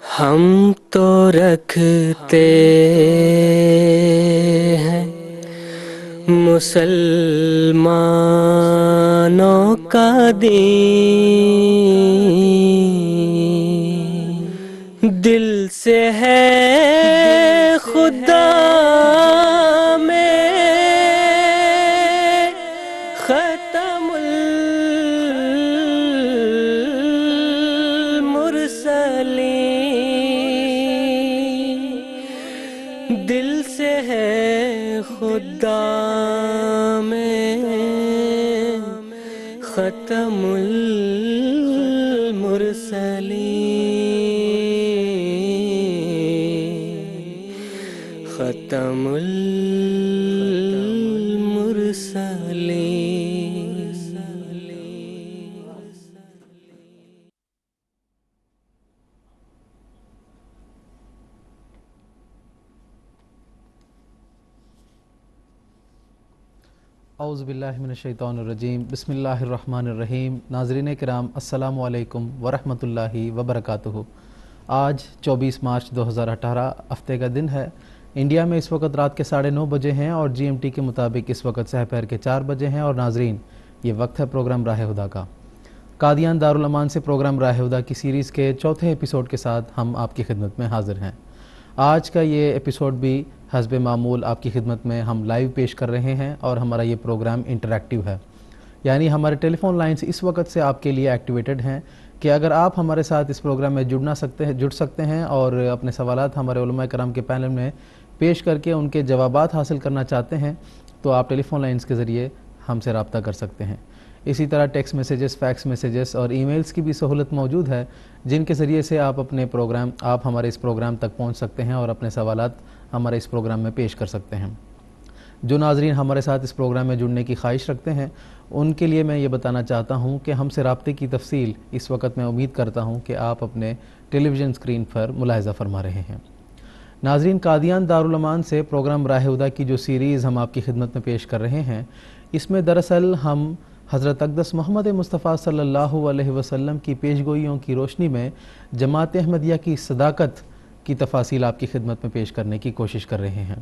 ہم تو رکھتے ہیں مسلمانوں کا دین، دل سے ہے خدا میں ختم المرسلین، دل سے ہے خدا میں ختم المرسلین، ختم المرسلین۔ اعوذ باللہ من الشیطان الرجیم، بسم اللہ الرحمن الرحیم۔ ناظرین کرام، السلام علیکم ورحمۃ اللہ وبرکاتہ۔ آج 24 مارچ 2018 ہفتے کا دن ہے۔ انڈیا میں اس وقت رات کے 9:30 بجے ہیں اور جی ایم ٹی کے مطابق اس وقت سحر کے 4 بجے ہیں۔ اور ناظرین، یہ وقت ہے پروگرام راہ ہدیٰ کا۔ قادیان دارالامان سے پروگرام راہ ہدیٰ کی سیریز کے چوتھے ایپیسوڈ کے ساتھ ہم آپ کی خدمت میں حاضر ہیں۔ آج کا یہ ایپیسوڈ بھی حسب معمول آپ کی خدمت میں ہم لائیو پیش کر رہے ہیں، اور ہمارا یہ پروگرام انٹریکٹیو ہے، یعنی ہمارے ٹیلی فون لائنز اس وقت سے آپ کے لیے ایکٹیویٹڈ ہیں کہ اگر آپ ہمارے ساتھ اس پروگرام میں جڑ سکتے ہیں اور اپنے سوالات ہمارے علماء کرام کے پینل میں پیش کر کے ان کے جوابات حاصل کرنا چاہتے ہیں تو آپ ٹیلی فون لائنز کے ذریعے ہم سے رابطہ کر سکتے ہیں۔ اسی طرح ٹیکسٹ میسیجز، فیکس میسیجز اور ای میلز کی بھی سہولت موجود ہے، جن کے ذریعے سے آپ ہمارے اس پروگرام تک پہنچ سکتے ہیں اور اپنے سوالات ہمارے اس پروگرام میں پیش کر سکتے ہیں۔ جو ناظرین ہمارے ساتھ اس پروگرام میں جڑنے کی خواہش رکھتے ہیں، ان کے لیے میں یہ بتانا چاہتا ہوں کہ ہم سے رابطے کی تفصیل اس وقت میں امید کرتا ہوں کہ آپ اپنے ٹیلی ویژن اسکرین پر ملاحظہ فرما رہے ہیں۔ ناظرین، قادیان دارالامان سے پروگرام راہ ہدیٰ کی جو سیریز ہم آپ کی خدمت میں پیش کر رہے ہیں، اس میں دراصل ہم حضرت اقدس محمد مصطفیٰ صلی اللہ علیہ وسلم کی پیشگوئیوں کی روشنی میں جماعت احمدیہ کی صداقت کی تفاصیل آپ کی خدمت میں پیش کرنے کی کوشش کر رہے ہیں۔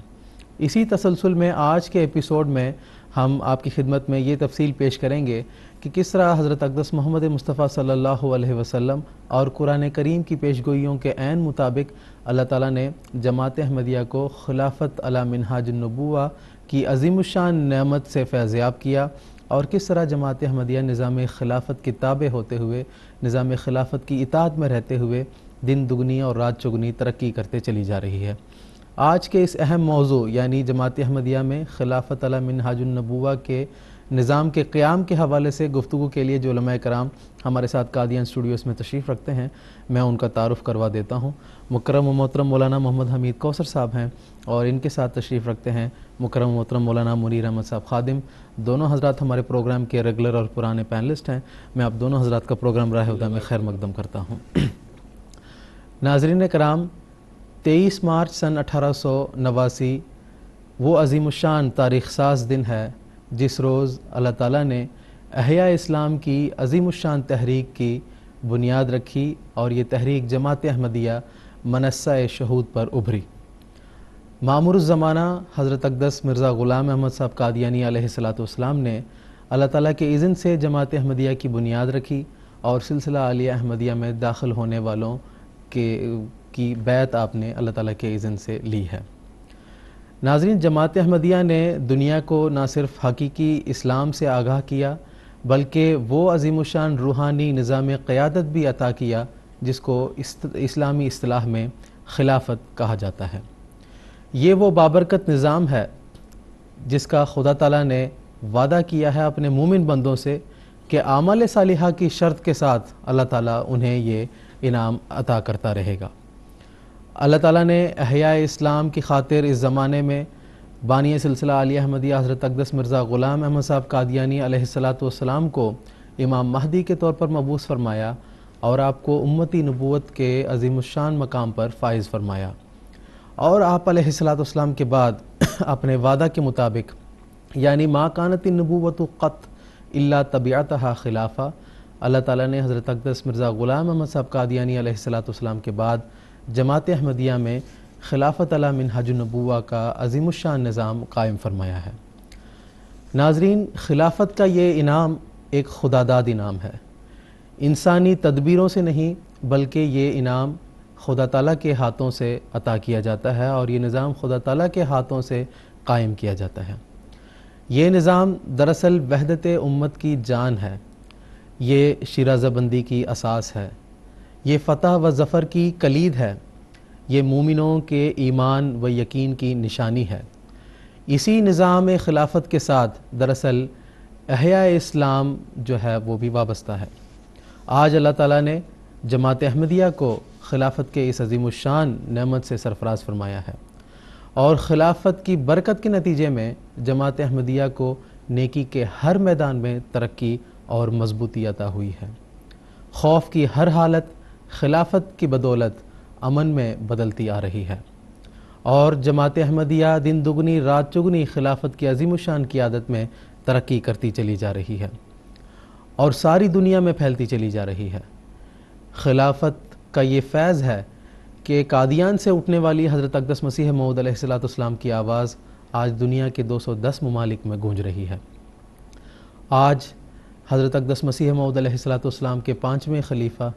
اسی تسلسل میں آج کے ایپیسوڈ میں ہم آپ کی خدمت میں یہ تفصیل پیش کریں گے کہ کس طرح حضرت اقدس محمد مصطفیٰ صلی اللہ علیہ وسلم اور قرآن کریم کی پیشگوئیوں کے عین مطابق اللہ تعالیٰ نے جماعت احمدیہ کو خلافت علی منہاج النبوہ کی عظیم الشان نعمت سے فیضیاب کیا، اور کس طرح جماعت احمدیہ نظام خلافت کے تابع ہوتے ہوئے، نظام خلافت کی اطاعت میں رہتے ہوئے دن دگنی اور رات چگنی ترقی کرتے چلی جا رہی ہے۔ آج کے اس اہم موضوع یعنی جماعت احمدیہ میں خلافت علی منہاج النبوہ کے نظام کے قیام کے حوالے سے گفتگو کے لیے جو علماء کرام ہمارے ساتھ قادیان اسٹوڈیوز میں تشریف رکھتے ہیں، میں ان کا تعارف کروا دیتا ہوں۔ مکرم و محترم مولانا محمد حمید کوثر صاحب ہیں، اور ان کے ساتھ تشریف رکھتے ہیں مکرم و محترم مولانا منیر احمد صاحب خادم۔ دونوں حضرات ہمارے پروگرام کے ریگولر اور پرانے پینلسٹ ہیں۔ میں آپ دونوں حضرات کا پروگرام راہ ہدیٰ میں خیر مقدم کرتا ہوں۔ ناظرین کرام، 23 مارچ سن 1889 وہ عظیم الشان تاریخ ساز دن ہے جس روز اللہ تعالیٰ نے احیاء اسلام کی عظیم الشان تحریک کی بنیاد رکھی، اور یہ تحریک جماعت احمدیہ منصہ شہود پر ابھری۔ معمر الزمانہ حضرت اقدس مرزا غلام احمد صاحب قادیانی علیہ السلام نے اللہ تعالیٰ کے اذن سے جماعت احمدیہ کی بنیاد رکھی، اور سلسلہ عالیہ احمدیہ میں داخل ہونے والوں کی بیعت آپ نے اللہ تعالیٰ کے اذن سے لی ہے۔ ناظرین، جماعت احمدیہ نے دنیا کو نہ صرف حقیقی اسلام سے آگاہ کیا، بلکہ وہ عظیم الشان روحانی نظام قیادت بھی عطا کیا جس کو اسلامی اصطلاح میں خلافت کہا جاتا ہے۔ یہ وہ بابرکت نظام ہے جس کا خدا تعالیٰ نے وعدہ کیا ہے اپنے مومن بندوں سے کہ اعمال صالحہ کی شرط کے ساتھ اللہ تعالیٰ انہیں یہ انعام عطا کرتا رہے گا۔ اللہ تعالیٰ نے احیاء اسلام کی خاطر اس زمانے میں بانی سلسلہ عالیہ احمدیہ حضرت اقدس مرزا غلام احمد صاحب قادیانی علیہ السلام کو امام مہدی کے طور پر مبعوث فرمایا، اور آپ کو امتی نبوت کے عظیم الشان مقام پر فائز فرمایا، اور آپ علیہ السلام کے بعد اپنے وعدہ کے مطابق یعنی ما کانت النبوۃ قط الا تبعتها خلافہ، اللہ تعالیٰ نے حضرت اقدس مرزا غلام احمد صاحب قادیانی علیہ السلام کے بعد جماعت احمدیہ میں خلافت علی منہاج النبوہ کا عظیم الشان نظام قائم فرمایا ہے۔ ناظرین، خلافت کا یہ انعام ایک خداداد انعام ہے، انسانی تدبیروں سے نہیں بلکہ یہ انعام خدا تعالیٰ کے ہاتھوں سے عطا کیا جاتا ہے، اور یہ نظام خدا تعالیٰ کے ہاتھوں سے قائم کیا جاتا ہے۔ یہ نظام دراصل وحدت امت کی جان ہے، یہ شیرازہ بندی کی اساس ہے، یہ فتح و ظفر کی کلید ہے، یہ مومنوں کے ایمان و یقین کی نشانی ہے۔ اسی نظام خلافت کے ساتھ دراصل احیاء اسلام جو ہے وہ بھی وابستہ ہے۔ آج اللہ تعالیٰ نے جماعت احمدیہ کو خلافت کے اس عظیم الشان نعمت سے سرفراز فرمایا ہے، اور خلافت کی برکت کے نتیجے میں جماعت احمدیہ کو نیکی کے ہر میدان میں ترقی اور مضبوطی عطا ہوئی ہے۔ خوف کی ہر حالت خلافت کی بدولت امن میں بدلتی آ رہی ہے، اور جماعت احمدیہ دن دگنی رات چگنی خلافت کی عظیم الشان کی عادت میں ترقی کرتی چلی جا رہی ہے اور ساری دنیا میں پھیلتی چلی جا رہی ہے۔ خلافت کا یہ فیض ہے کہ قادیان سے اٹھنے والی حضرت اقدس مسیح موعود علیہ السلام کی آواز آج دنیا کے 210 ممالک میں گونج رہی ہے۔ آج حضرت اقدس مسیح موعود علیہ السلام کے 5ویں خلیفہ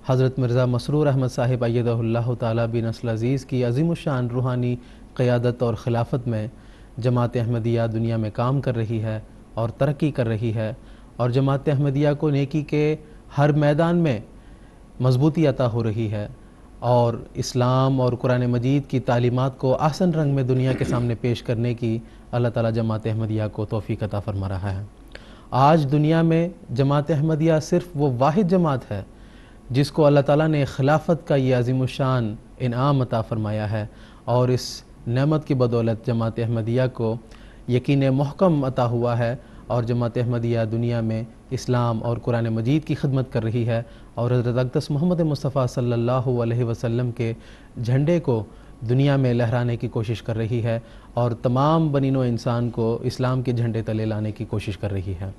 حضرت مرزا مسرور احمد صاحب ایدہ اللہ تعالیٰ بن نسل عزیز کی عظیم الشان روحانی قیادت اور خلافت میں جماعت احمدیہ دنیا میں کام کر رہی ہے اور ترقی کر رہی ہے، اور جماعت احمدیہ کو نیکی کے ہر میدان میں مضبوطی عطا ہو رہی ہے، اور اسلام اور قرآن مجید کی تعلیمات کو احسن رنگ میں دنیا کے سامنے پیش کرنے کی اللہ تعالیٰ جماعت احمدیہ کو توفیق عطا فرما رہا ہے۔ آج دنیا میں جماعت احمدیہ صرف وہ واحد جماعت ہے جس کو اللہ تعالیٰ نے خلافت کا یہ عظیم الشان انعام عطا فرمایا ہے، اور اس نعمت کی بدولت جماعت احمدیہ کو یقین محکم عطا ہوا ہے، اور جماعت احمدیہ دنیا میں اسلام اور قرآن مجید کی خدمت کر رہی ہے، اور حضرت اقدس محمد مصطفیٰ صلی اللہ علیہ وسلم کے جھنڈے کو دنیا میں لہرانے کی کوشش کر رہی ہے، اور تمام بنی نوع انسان کو اسلام کے جھنڈے تلے لانے کی کوشش کر رہی ہے۔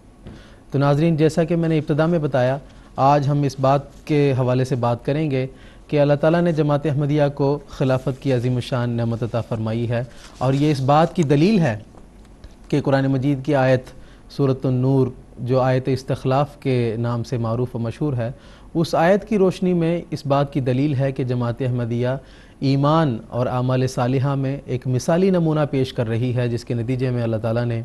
تو ناظرین، جیسا کہ میں نے ابتدا میں بتایا، آج ہم اس بات کے حوالے سے بات کریں گے کہ اللہ تعالیٰ نے جماعت احمدیہ کو خلافت کی عظیم الشان نعمت عطا فرمائی ہے، اور یہ اس بات کی دلیل ہے کہ قرآن مجید کی آیت سورۃ النور جو آیت استخلاف کے نام سے معروف و مشہور ہے، اس آیت کی روشنی میں اس بات کی دلیل ہے کہ جماعت احمدیہ ایمان اور اعمال صالحہ میں ایک مثالی نمونہ پیش کر رہی ہے، جس کے نتیجے میں اللہ تعالیٰ نے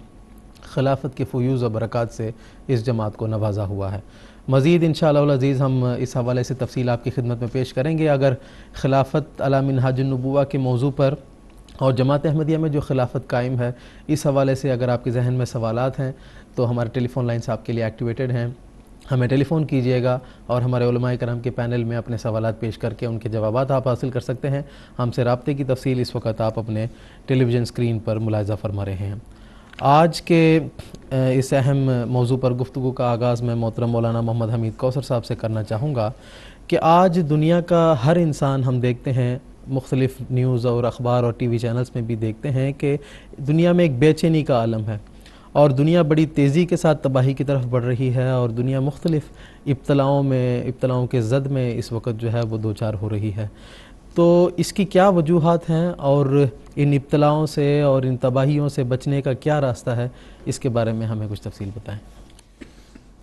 خلافت کے فیوز و برکات سے اس جماعت کو نوازا ہوا ہے۔ مزید انشاءاللہ العزیز ہم اس حوالے سے تفصیل آپ کی خدمت میں پیش کریں گے۔ اگر خلافت علی منہاج النبوہ کے موضوع پر اور جماعت احمدیہ میں جو خلافت قائم ہے، اس حوالے سے اگر آپ کے ذہن میں سوالات ہیں تو ہمارے ٹیلی فون لائنز آپ کے لیے ایکٹیویٹڈ ہیں، ہمیں ٹیلی فون کیجئے گا اور ہمارے علماء کرام کے پینل میں اپنے سوالات پیش کر کے ان کے جوابات آپ حاصل کر سکتے ہیں۔ ہم سے رابطے کی تفصیل اس وقت آپ اپنے ٹیلی ویژن اسکرین پر ملاحظہ فرما رہے ہیں۔ آج کے اس اہم موضوع پر گفتگو کا آغاز میں محترم مولانا محمد حمید کوثر صاحب سے کرنا چاہوں گا کہ آج دنیا کا ہر انسان، ہم دیکھتے ہیں مختلف نیوز اور اخبار اور ٹی وی چینلز میں بھی دیکھتے ہیں کہ دنیا میں ایک بے چینی کا عالم ہے، اور دنیا بڑی تیزی کے ساتھ تباہی کی طرف بڑھ رہی ہے، اور دنیا مختلف ابتلاؤں کے زد میں اس وقت جو ہے وہ دوچار ہو رہی ہے۔ تو اس کی کیا وجوہات ہیں، اور ان ابتلاؤں سے اور ان تباہیوں سے بچنے کا کیا راستہ ہے، اس کے بارے میں ہمیں کچھ تفصیل بتائیں۔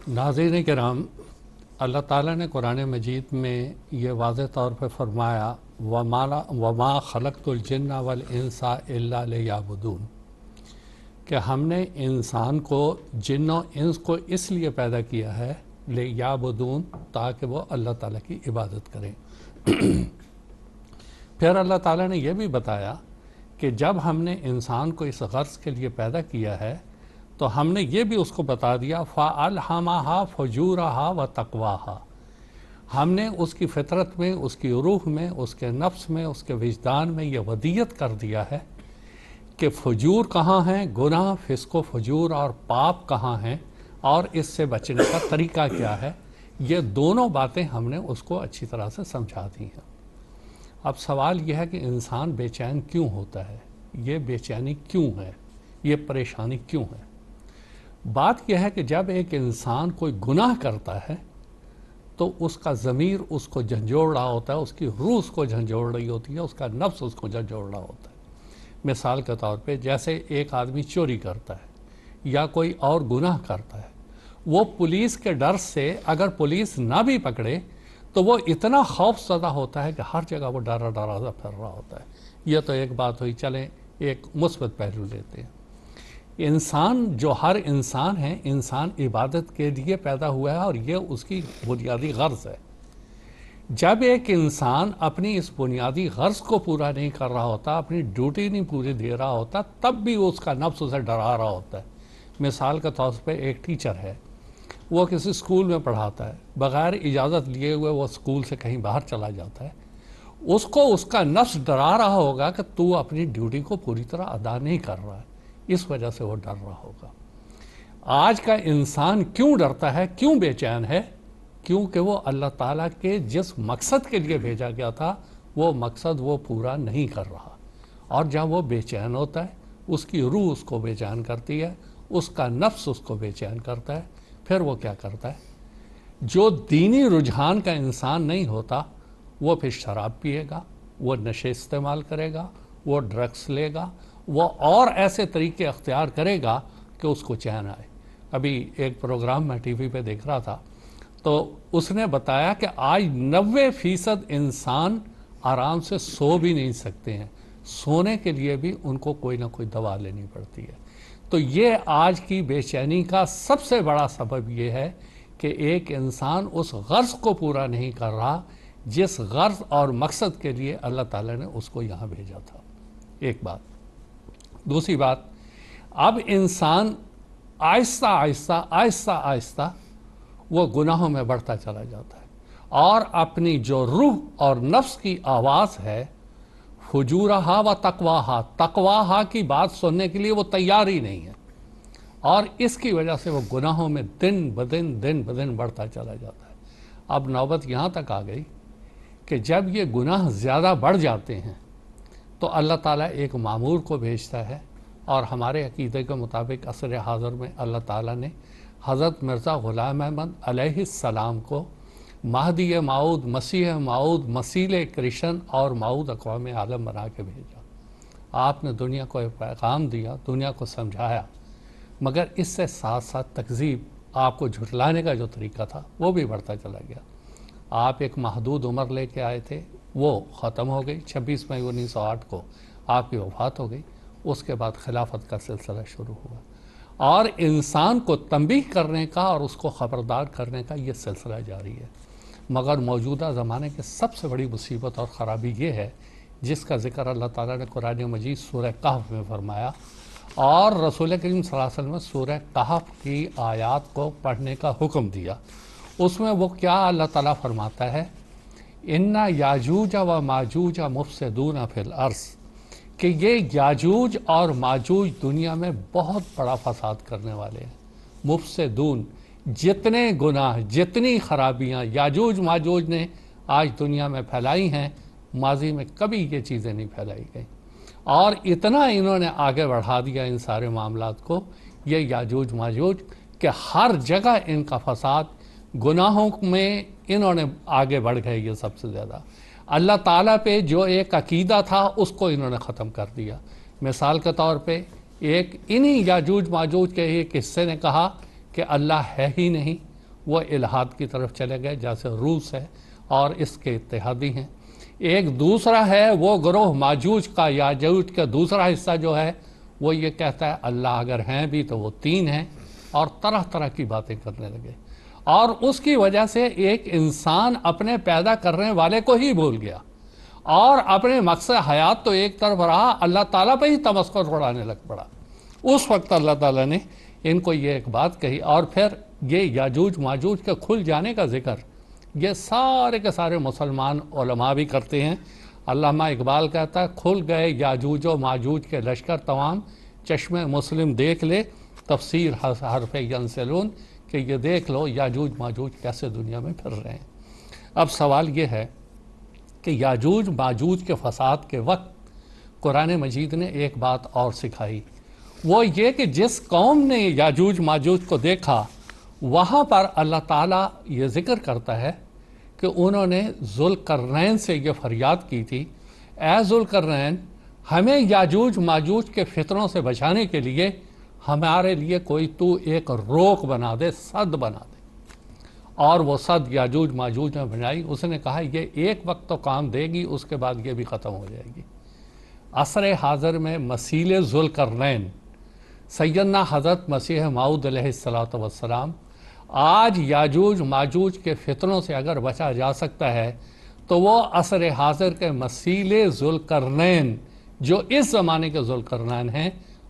ناظرین کرام، اللہ تعالیٰ نے قرآن مجید میں یہ واضح طور پہ فرمایا وَمَا خَلَقْتُ الْجِنَّ وَالْإِنسَ إِلَّا لِيَعْبُدُونِ، کہ ہم نے انسان کو، جن و انس کو اس لیے پیدا کیا ہے لِيَعْبُدُونَ، تاکہ وہ اللہ تعالیٰ کی عبادت کریں۔ پھر اللہ تعالیٰ نے یہ بھی بتایا کہ جب ہم نے انسان کو اس غرض کے لیے پیدا کیا ہے تو ہم نے یہ بھی اس کو بتا دیا فَأَلْهَمَهَا فُجُورَهَا وَتَقْوَاهَا، ہم نے اس کی فطرت میں، اس کی روح میں، اس کے نفس میں، اس کے وجدان میں یہ ودیت کر دیا ہے کہ فجور کہاں ہیں، گناہ، فسق و فجور اور پاپ کہاں ہیں، اور اس سے بچنے کا طریقہ کیا ہے۔ یہ دونوں باتیں ہم نے اس کو اچھی طرح سے سمجھا دی ہیں۔ اب سوال یہ ہے کہ انسان بے چین کیوں ہوتا ہے، یہ بے چینی کیوں ہے، یہ پریشانی کیوں ہے؟ بات یہ ہے کہ جب ایک انسان کوئی گناہ کرتا ہے تو اس کا ضمیر اس کو جھنجھوڑ رہا ہوتا ہے، اس کی روح اس کو جھنجھوڑ رہی ہوتی ہے، اس کا نفس اس کو جھنجھوڑ رہا ہوتا ہے۔ مثال کے طور پہ جیسے ایک آدمی چوری کرتا ہے یا کوئی اور گناہ کرتا ہے، وہ پولیس کے ڈر سے اگر پولیس نہ بھی پکڑے تو وہ اتنا خوف زدہ ہوتا ہے کہ ہر جگہ وہ ڈرا ڈرا پھر رہا ہوتا ہے۔ یہ تو ایک بات ہوئی، چلیں ایک مثبت پہلو لیتے ہیں۔ انسان جو ہر انسان ہے، انسان عبادت کے لیے پیدا ہوا ہے اور یہ اس کی بنیادی غرض ہے۔ جب ایک انسان اپنی اس بنیادی غرض کو پورا نہیں کر رہا ہوتا، اپنی ڈیوٹی نہیں پوری دے رہا ہوتا، تب بھی اس کا نفس اسے ڈرا رہا ہوتا ہے۔ مثال کے طور پہ ایک ٹیچر ہے، وہ کسی اسکول میں پڑھاتا ہے، بغیر اجازت لیے ہوئے وہ اسکول سے کہیں باہر چلا جاتا ہے، اس کو اس کا نفس ڈرا رہا ہوگا کہ تو اپنی ڈیوٹی کو پوری طرح ادا نہیں کر رہا ہے، اس وجہ سے وہ ڈر رہا ہوگا۔ آج کا انسان کیوں ڈرتا ہے، کیوں بے چین ہے؟ کیونکہ وہ اللہ تعالیٰ کے جس مقصد کے لیے بھیجا گیا تھا وہ مقصد وہ پورا نہیں کر رہا، اور جب وہ بے چین ہوتا ہے، اس کی روح اس کو بے چین کرتی ہے، اس کا نفس اس کو بے چین کرتا ہے، پھر وہ کیا کرتا ہے؟ جو دینی رجحان کا انسان نہیں ہوتا وہ پھر شراب پیے گا، وہ نشے استعمال کرے گا، وہ ڈرگس لے گا، وہ اور ایسے طریقے اختیار کرے گا کہ اس کو چین آئے۔ ابھی ایک پروگرام میں ٹی وی پہ دیکھ رہا تھا تو اس نے بتایا کہ آج 90% انسان آرام سے سو بھی نہیں سکتے ہیں، سونے کے لیے بھی ان کو کوئی نہ کوئی دوا لینی پڑتی ہے۔ تو یہ آج کی بے چینی کا سب سے بڑا سبب یہ ہے کہ ایک انسان اس غرض کو پورا نہیں کر رہا جس غرض اور مقصد کے لیے اللہ تعالیٰ نے اس کو یہاں بھیجا تھا۔ ایک بات۔ دوسری بات، اب انسان آہستہ آہستہ آہستہ آہستہ وہ گناہوں میں بڑھتا چلا جاتا ہے، اور اپنی جو روح اور نفس کی آواز ہے، فجورہا و تقواہا، تقواہا کی بات سننے کے لیے وہ تیار ہی نہیں ہے، اور اس کی وجہ سے وہ گناہوں میں دن بدن بڑھتا چلا جاتا ہے۔ اب نوبت یہاں تک آ گئی کہ جب یہ گناہ زیادہ بڑھ جاتے ہیں تو اللہ تعالیٰ ایک مامور کو بھیجتا ہے، اور ہمارے عقیدے کے مطابق عصر حاضر میں اللہ تعالیٰ نے حضرت مرزا غلام احمد علیہ السلام کو مہدی موعود، مسیح موعود، مسیل کرشن اور موعود اقوام عالم بنا کے بھیجا۔ آپ نے دنیا کو ایک پیغام دیا، دنیا کو سمجھایا، مگر اس سے ساتھ ساتھ تکذیب، آپ کو جھٹلانے کا جو طریقہ تھا وہ بھی بڑھتا چلا گیا۔ آپ ایک محدود عمر لے کے آئے تھے، وہ ختم ہو گئی، 26 مئی 1908 کو آپ کی وفات ہو گئی۔ اس کے بعد خلافت کا سلسلہ شروع ہوا، اور انسان کو تنبیہ کرنے کا اور اس کو خبردار کرنے کا یہ سلسلہ جاری ہے۔ مگر موجودہ زمانے کی سب سے بڑی مصیبت اور خرابی یہ ہے، جس کا ذکر اللہ تعالیٰ نے قرآن مجید سورہ کہف میں فرمایا، اور رسول کریم صلی اللہ علیہ وسلم نے سورہ کہف کی آیات کو پڑھنے کا حکم دیا۔ اس میں وہ کیا اللہ تعالیٰ فرماتا ہے؟ اِنَّ یاجوج و ماجوج مفسدون فی الارض، کہ یہ یاجوج اور ماجوج دنیا میں بہت بڑا فساد کرنے والے ہیں۔ مفسدون، جتنے گناہ، جتنی خرابیاں یاجوج ماجوج نے آج دنیا میں پھیلائی ہیں، ماضی میں کبھی یہ چیزیں نہیں پھیلائی گئیں، اور اتنا انہوں نے آگے بڑھا دیا ان سارے معاملات کو، یہ یاجوج ماجوج، کہ ہر جگہ ان کا فساد، گناہوں میں انہوں نے آگے بڑھ گئے یہ سب سے زیادہ۔ اللہ تعالیٰ پہ جو ایک عقیدہ تھا اس کو انہوں نے ختم کر دیا۔ مثال کے طور پہ ایک انہی یاجوج ماجوج کے ایک حصے نے کہا کہ اللہ ہے ہی نہیں، وہ الہاد کی طرف چلے گئے، جیسے روس ہے اور اس کے اتحادی ہیں۔ ایک دوسرا ہے وہ گروہ ماجوج کا، یاجوج کا دوسرا حصہ جو ہے وہ یہ کہتا ہے اللہ اگر ہیں بھی تو وہ 3 ہیں، اور طرح طرح کی باتیں کرنے لگے، اور اس کی وجہ سے ایک انسان اپنے پیدا کرنے والے کو ہی بھول گیا، اور اپنے مقصد حیات تو ایک طرف رہا، اللہ تعالیٰ پہ ہی تمسخر اڑانے لگ پڑا۔ اس وقت اللہ تعالیٰ نے ان کو یہ ایک بات کہی، اور پھر یہ یاجوج ماجوج کے کھل جانے کا ذکر یہ سارے کے سارے مسلمان علماء بھی کرتے ہیں۔ علامہ اقبال کہتا ہے کھل گئے یاجوج و ماجوج کے لشکر تمام، چشم مسلم دیکھ لے تفسیر حرف ینسلون، کہ یہ دیکھ لو یاجوج ماجوج کیسے دنیا میں پھر رہے ہیں۔ اب سوال یہ ہے کہ یاجوج ماجوج کے فساد کے وقت قرآن مجید نے ایک بات اور سکھائی، وہ یہ کہ جس قوم نے یاجوج ماجوج کو دیکھا وہاں پر اللہ تعالیٰ یہ ذکر کرتا ہے کہ انہوں نے ذوالقرنین سے یہ فریاد کی تھی، اے ذوالقرنین ہمیں یاجوج ماجوج کے فتنوں سے بچانے کے لیے ہمارے لیے کوئی تو ایک روک بنا دے، سد بنا دے۔ اور وہ سد یاجوج ماجوج نے بنائی۔ اس نے کہا یہ ایک وقت تو کام دے گی، اس کے بعد یہ بھی ختم ہو جائے گی۔ عصر حاضر میں مسیل ذوالقرنین سیدنا حضرت مسیح موعود علیہ السلام، آج یاجوج ماجوج کے فتنوں سے اگر بچا جا سکتا ہے تو وہ عصر حاضر کے مسیل ذوالقرنین جو اس زمانے کے ذوالقرنین ہیں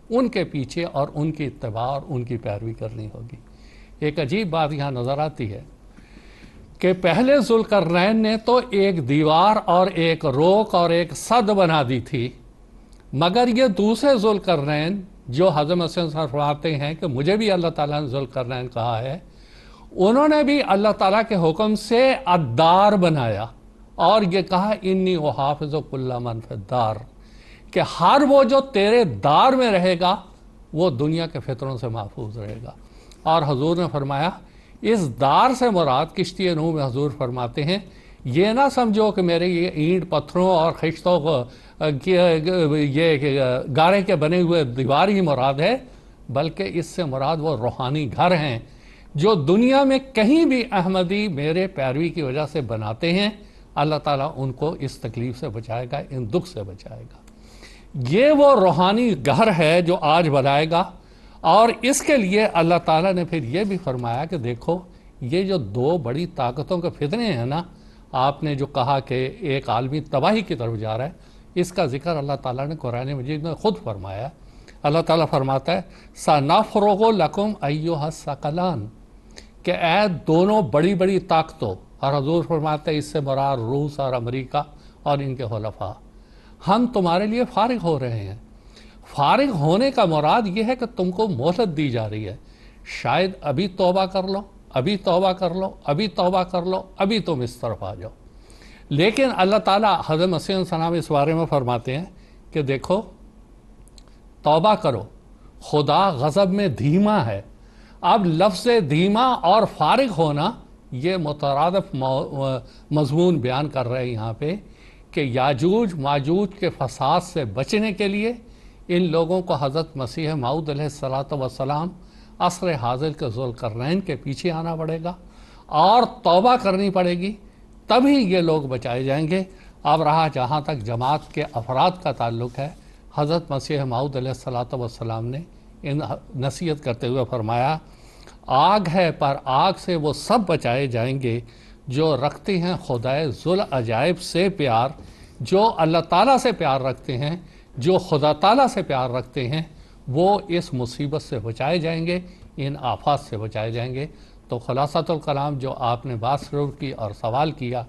ان کے پیچھے اور ان کی اتباع اور ان کی پیروی کرنی ہوگی۔ ایک عجیب بات یہاں نظر آتی ہے کہ پہلے ذوالقرنین نے تو ایک دیوار اور ایک روک اور ایک سد بنا دی تھی، مگر یہ دوسرے ذوالقرنین جو حضرت مسیح فرماتے ہیں کہ مجھے بھی اللہ تعالیٰ نے ذوالقرنین کہا ہے، انہوں نے بھی اللہ تعالیٰ کے حکم سے الدار بنایا اور یہ کہا انی احافظ کل من فی الدار، کہ ہر وہ جو تیرے دار میں رہے گا وہ دنیا کے فتنوں سے محفوظ رہے گا۔ اور حضور نے فرمایا اس دار سے مراد کشتی نوح میں حضور فرماتے ہیں یہ نہ سمجھو کہ میرے یہ اینٹ پتھروں اور خشتوں کو یہ گارے کے بنے ہوئے دیوار ہی مراد ہے، بلکہ اس سے مراد وہ روحانی گھر ہیں جو دنیا میں کہیں بھی احمدی میرے پیروی کی وجہ سے بناتے ہیں، اللہ تعالیٰ ان کو اس تکلیف سے بچائے گا، ان دکھ سے بچائے گا۔ یہ وہ روحانی گھر ہے جو آج بنائے گا، اور اس کے لیے اللہ تعالیٰ نے پھر یہ بھی فرمایا کہ دیکھو یہ جو دو بڑی طاقتوں کے فتنے ہیں نا، آپ نے جو کہا کہ ایک عالمی تباہی کی طرف جا رہا ہے، اس کا ذکر اللہ تعالیٰ نے قرآن مجید میں خود فرمایا۔ اللہ تعالیٰ فرماتا ہے سَنَفْرُغُ لَكُمْ أَيُّهَا الثَّقَلَانِ، کہ اے دونوں بڑی بڑی طاقتوں، اور حضور فرماتے ہیں اس سے مراد روس اور امریکہ اور ان کے حلفاء، ہم تمہارے لیے فارغ ہو رہے ہیں۔ فارغ ہونے کا مراد یہ ہے کہ تم کو مہلت دی جا رہی ہے، شاید ابھی توبہ کر لو، ابھی توبہ کر لو، ابھی توبہ کر لو، ابھی تم اس طرف آ جاؤ۔ لیکن اللہ تعالیٰ حضرت مسیح علیہ السلام اس بارے میں فرماتے ہیں کہ دیکھو توبہ کرو، خدا غضب میں دھیما ہے۔ اب لفظ دھیما اور فارغ ہونا یہ مترادف مضمون بیان کر رہے ہیں یہاں پہ کہ یاجوج ماجوج کے فساد سے بچنے کے لیے ان لوگوں کو حضرت مسیح موعود علیہ السلام عصر حاضر کے ذوالقرنین کے پیچھے آنا پڑے گا اور توبہ کرنی پڑے گی، تبھی یہ لوگ بچائے جائیں گے۔ اب رہا جہاں تک جماعت کے افراد کا تعلق ہے، حضرت مسیح موعود علیہ السلام نے ان نصیحت کرتے ہوئے فرمایا آگ ہے پر آگ سے وہ سب بچائے جائیں گے جو رکھتے ہیں خدائے ذوالعجائب سے پیار، جو اللہ تعالیٰ سے پیار رکھتے ہیں، جو خدا تعالیٰ سے پیار رکھتے ہیں، وہ اس مصیبت سے بچائے جائیں گے، ان آفات سے بچائے جائیں گے۔ تو خلاصۃ الکلام جو آپ نے بات شروع کی اور سوال کیا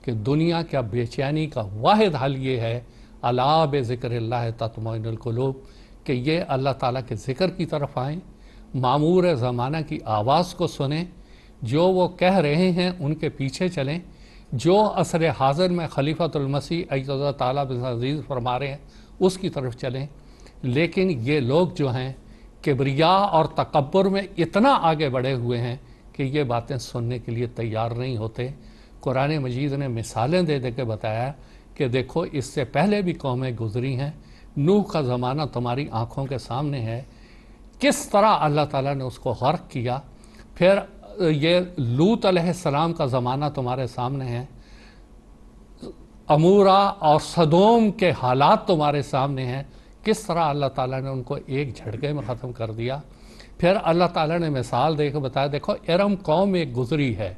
کہ دنیا کا بے چینی کا واحد حل یہ ہے الا بذکر اللہ تطمئن القلوب، کہ یہ اللہ تعالیٰ کے ذکر کی طرف آئیں، معمور زمانہ کی آواز کو سنیں، جو وہ کہہ رہے ہیں ان کے پیچھے چلیں، جو عصر حاضر میں خلیفۃ المسیح ایضا تعالیٰ بن عزیز فرما رہے ہیں اس کی طرف چلیں۔ لیکن یہ لوگ جو ہیں کبریا اور تکبر میں اتنا آگے بڑھے ہوئے ہیں کہ یہ باتیں سننے کے لیے تیار نہیں ہوتے۔ قرآن مجید نے مثالیں دے دے کے بتایا کہ دیکھو اس سے پہلے بھی قومیں گزری ہیں، نوح کا زمانہ تمہاری آنکھوں کے سامنے ہے، کس طرح اللہ تعالیٰ نے اس کو غرق کیا۔ پھر یہ لوط علیہ السلام کا زمانہ تمہارے سامنے ہے، امورا اور صدوم کے حالات تمہارے سامنے ہیں، کس طرح اللہ تعالیٰ نے ان کو ایک جھٹکے میں ختم کر دیا۔ پھر اللہ تعالیٰ نے مثال دے کے بتایا دیکھو ارم قوم ایک گزری ہے،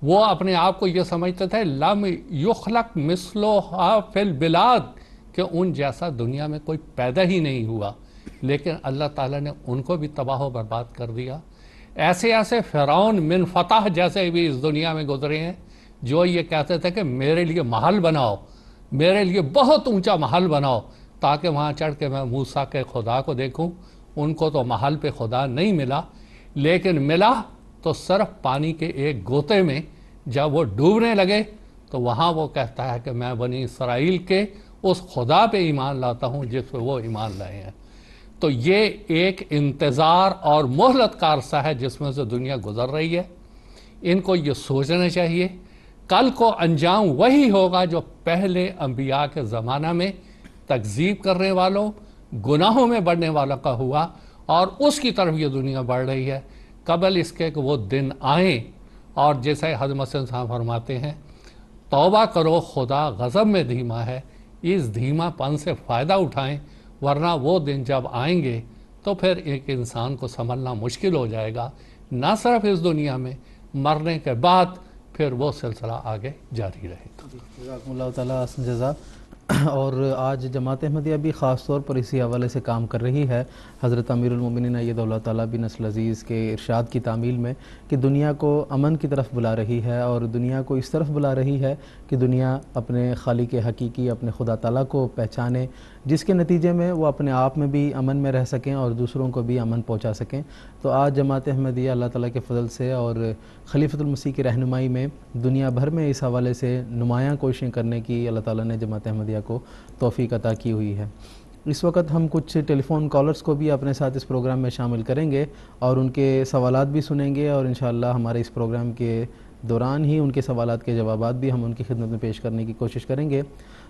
وہ اپنے آپ کو یہ سمجھتے تھے لم یخلق مثلھا فی البلاد، کہ ان جیسا دنیا میں کوئی پیدا ہی نہیں ہوا، لیکن اللہ تعالیٰ نے ان کو بھی تباہ و برباد کر دیا۔ ایسے ایسے فرعون من فتح جیسے بھی اس دنیا میں گزرے ہیں جو یہ کہتے تھے کہ میرے لیے محل بناؤ، میرے لیے بہت اونچا محل بناؤ تاکہ وہاں چڑھ کے میں موسیٰ کے خدا کو دیکھوں۔ ان کو تو محل پہ خدا نہیں ملا، لیکن ملا تو صرف پانی کے ایک گوتے میں۔ جب وہ ڈوبنے لگے تو وہاں وہ کہتا ہے کہ میں بنی اسرائیل کے اس خدا پہ ایمان لاتا ہوں جس پہ وہ ایمان لائے ہیں۔ تو یہ ایک انتظار اور مہلت کا عرصہ ہے جس میں سے دنیا گزر رہی ہے۔ ان کو یہ سوچنا چاہیے کل کو انجام وہی ہوگا جو پہلے انبیاء کے زمانہ میں تکذیب کرنے والوں، گناہوں میں بڑھنے والوں کا ہوا، اور اس کی طرف یہ دنیا بڑھ رہی ہے قبل اس کے کہ وہ دن آئیں۔ اور جیسے حضرت مسلم صاحب فرماتے ہیں، توبہ کرو، خدا غضب میں دھیما ہے، اس دھیما پن سے فائدہ اٹھائیں، ورنہ وہ دن جب آئیں گے تو پھر ایک انسان کو سنبھلنا مشکل ہو جائے گا، نہ صرف اس دنیا میں، مرنے کے بعد پھر وہ سلسلہ آگے جاری رہے گا۔ جزاکم اللہ تعالیٰ احسن جزا۔ اور آج جماعت احمدیہ بھی خاص طور پر اسی حوالے سے کام کر رہی ہے، حضرت امیر المومنین ایدہ اللہ تعالیٰ بن نصر العزیز کے ارشاد کی تعمیل میں، کہ دنیا کو امن کی طرف بلا رہی ہے، اور دنیا کو اس طرف بلا رہی ہے کہ دنیا اپنے خالق حقیقی، اپنے خدا تعالیٰ کو پہچانے، جس کے نتیجے میں وہ اپنے آپ میں بھی امن میں رہ سکیں اور دوسروں کو بھی امن پہنچا سکیں۔ تو آج جماعت احمدیہ اللہ تعالیٰ کے فضل سے اور خلیفۃ المسیح کی رہنمائی میں دنیا بھر میں اس حوالے سے نمایاں کوششیں کرنے کی اللہ تعالیٰ نے جماعت احمدیہ کو توفیق عطا کی ہوئی ہے۔ اس وقت ہم کچھ ٹیلی فون کالرز کو بھی اپنے ساتھ اس پروگرام میں شامل کریں گے اور ان کے سوالات بھی سنیں گے، اور انشاءاللہ ہمارے اس پروگرام کے دوران ہی ان کے سوالات کے جوابات بھی ہم ان کی خدمت میں پیش کرنے کی کوشش کریں گے۔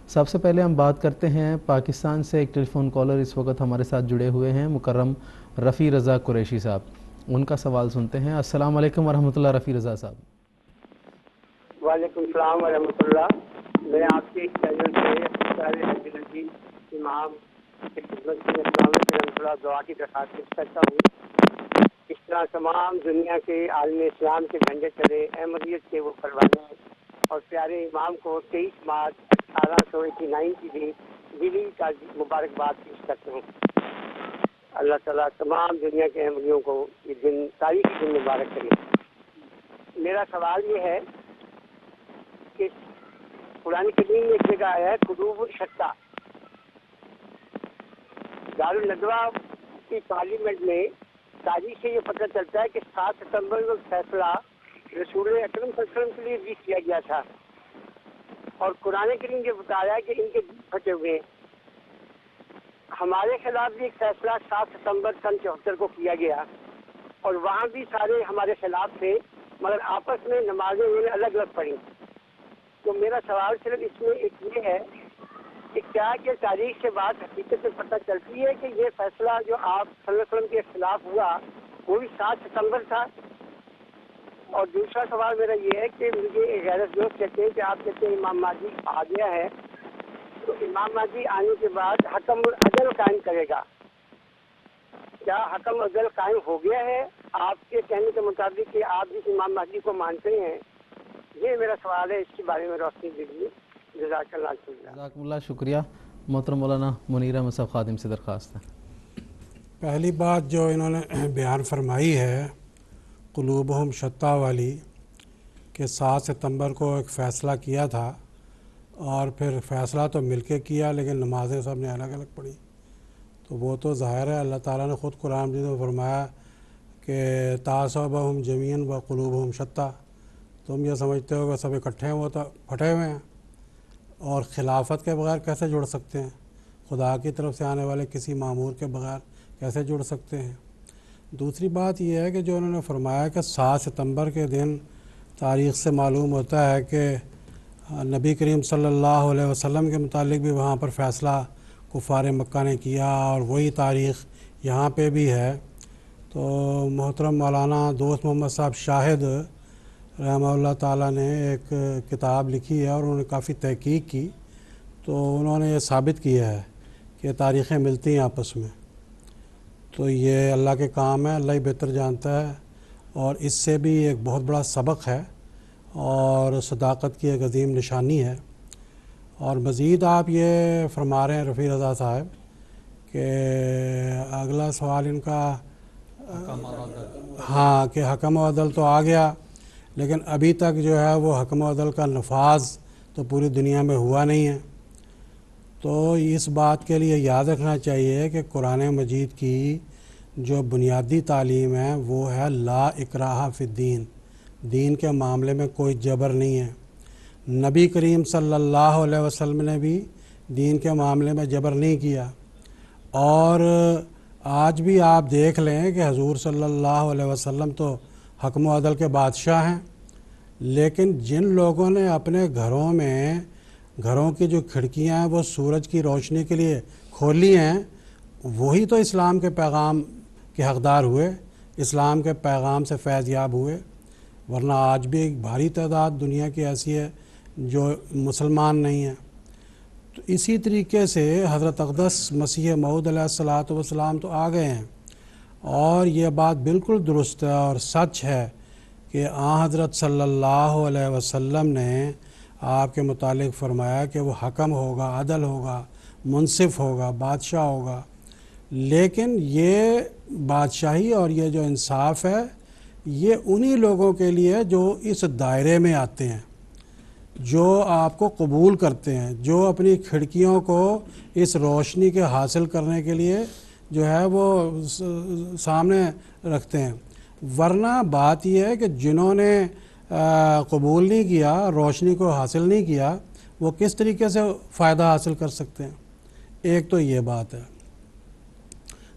سب سے پہلے ہم بات کرتے ہیں پاکستان سے، ایک ٹیلی فون کالر اس وقت ہمارے ساتھ جڑے ہوئے ہیں، مکرم رفیع رضا قریشی صاحب۔ ان کا سوال سنتے ہیں۔ السلام علیکم ورحمۃ اللہ رفیع رضا صاحب۔ وعلیکم السلام ورحمۃ اللہ۔ میں آپ کے چینل سے امام کی خدمت میں رحمۃ اللہ دعا کی درخواست کرتا ہوں۔ اس طرح تمام دنیا کے عالم اسلام کے جھنڈے چلے، احمدیت کے وہ پروانے، اور پیارے امام کو 23 مارچ 1889 کی بھی دلی کا مبارکباد پیش کرتے ہوں۔ اللہ تعالیٰ تمام دنیا کے احمدیوں کو یہ دن، تاریخی دن مبارک کرے۔ میرا سوال یہ ہے کہ قرآن کریم میں ایک جگہ آیا ہے قلوب الشتیٰ۔ دارالندوہ کی پارلیمنٹ میں تاریخ سے یہ پتہ چلتا ہے کہ 7 ستمبر کو فیصلہ رسول اکرم صلی اللہ علیہ وسلم کے لیے بھی کیا گیا تھا، اور قرآن کریم یہ بتایا کہ ان کے دل پھٹے ہوئے ہیں۔ ہمارے خلاف بھی ایک فیصلہ 7 ستمبر سن 74 کو کیا گیا، اور وہاں بھی سارے ہمارے خلاف تھے، مگر آپس میں نمازیں انہوں نے الگ الگ پڑھی۔ تو میرا سوال صرف اس میں ایک یہ ہے کہ کیا یہ تاریخ کے بعد حقیقت سے پتہ چلتی ہے کہ یہ فیصلہ جو آپ صلی اللہ علیہ وسلم کے خلاف ہوا وہ بھی 7 ستمبر تھا؟ اور دوسرا سوال میرا یہ ہے کہ مجھے ایک غیرت دوست کہتے ہیں کہ آپ کہتے ہیں امام مہدی آ گیا ہے، تو امام مہدی آنے کے بعد حکم العدل قائم کرے گا، کیا حکم العدل قائم ہو گیا ہے آپ کے کہنے کے مطابق کہ آپ جس امام مہدی کو مانتے ہیں؟ یہ میرا سوال ہے، اس کے بارے میں روشنی دیجیے۔ جزاک اللہ خیر۔ جزاک اللہ، شکریہ۔ محترم مولانا منیر احمد صاحب خادم سے درخواست ہے۔ پہلی بات جو انہوں نے بیان فرمائی ہے قلوبہم شتیٰ والی، کہ 7 ستمبر کو ایک فیصلہ کیا تھا، اور پھر فیصلہ تو مل کے کیا لیکن نمازیں سب نے الگ الگ پڑھی، تو وہ تو ظاہر ہے اللہ تعالیٰ نے خود قرآن مجید میں فرمایا کہ تحسبہم جمیعاً وقلوبہم شتیٰ، تم یہ سمجھتے ہو کہ سب اکٹھے ہیں، وہ تو پھٹے ہوئے ہیں۔ اور خلافت کے بغیر کیسے جڑ سکتے ہیں؟ خدا کی طرف سے آنے والے کسی مامور کے بغیر کیسے جڑ سکتے ہیں؟ دوسری بات یہ ہے کہ جو انہوں نے فرمایا کہ 7 ستمبر کے دن تاریخ سے معلوم ہوتا ہے کہ نبی کریم صلی اللہ علیہ وسلم کے متعلق بھی وہاں پر فیصلہ کفار مکہ نے کیا، اور وہی تاریخ یہاں پہ بھی ہے۔ تو محترم مولانا دوست محمد صاحب شاہد رحمہ اللہ تعالیٰ نے ایک کتاب لکھی ہے، اور انہوں نے کافی تحقیق کی، تو انہوں نے یہ ثابت کیا ہے کہ تاریخیں ملتی ہیں آپس میں۔ تو یہ اللہ کے کام ہے، اللہ ہی بہتر جانتا ہے، اور اس سے بھی ایک بہت بڑا سبق ہے اور صداقت کی ایک عظیم نشانی ہے۔ اور مزید آپ یہ فرما رہے ہیں رفیع رضا صاحب کہ اگلا سوال ان کا ہاں کہ حکم و عدل تو آ گیا، لیکن ابھی تک جو ہے وہ حکم و عدل کا نفاذ تو پوری دنیا میں ہوا نہیں ہے۔ تو اس بات کے لیے یاد رکھنا چاہیے کہ قرآن مجید کی جو بنیادی تعلیم ہے وہ ہے لا اکراہ فی الدین، دین کے معاملے میں کوئی جبر نہیں ہے۔ نبی کریم صلی اللہ علیہ وسلم نے بھی دین کے معاملے میں جبر نہیں کیا، اور آج بھی آپ دیکھ لیں کہ حضور صلی اللہ علیہ وسلم تو حکم و عدل کے بادشاہ ہیں، لیکن جن لوگوں نے اپنے گھروں میں گھروں کی جو کھڑکیاں ہیں وہ سورج کی روشنی کے لیے کھولی ہیں، وہی تو اسلام کے پیغام کے حقدار ہوئے، اسلام کے پیغام سے فیض یاب ہوئے۔ ورنہ آج بھی ایک بھاری تعداد دنیا کی ایسی ہے جو مسلمان نہیں ہیں۔ تو اسی طریقے سے حضرت اقدس مسیح موعود علیہ الصلوۃ والسلام تو آ گئے ہیں، اور یہ بات بالکل درست ہے اور سچ ہے کہ آن حضرت صلی اللہ علیہ وسلم نے آپ کے متعلق فرمایا کہ وہ حکم ہوگا، عدل ہوگا، منصف ہوگا، بادشاہ ہوگا۔ لیکن یہ بادشاہی اور یہ جو انصاف ہے یہ انہی لوگوں کے لیے جو اس دائرے میں آتے ہیں، جو آپ کو قبول کرتے ہیں، جو اپنی کھڑکیوں کو اس روشنی کے حاصل کرنے کے لیے جو ہے وہ سامنے رکھتے ہیں۔ ورنہ بات یہ ہے کہ جنہوں نے قبول نہیں کیا، روشنی کو حاصل نہیں کیا، وہ کس طریقے سے فائدہ حاصل کر سکتے ہیں؟ ایک تو یہ بات ہے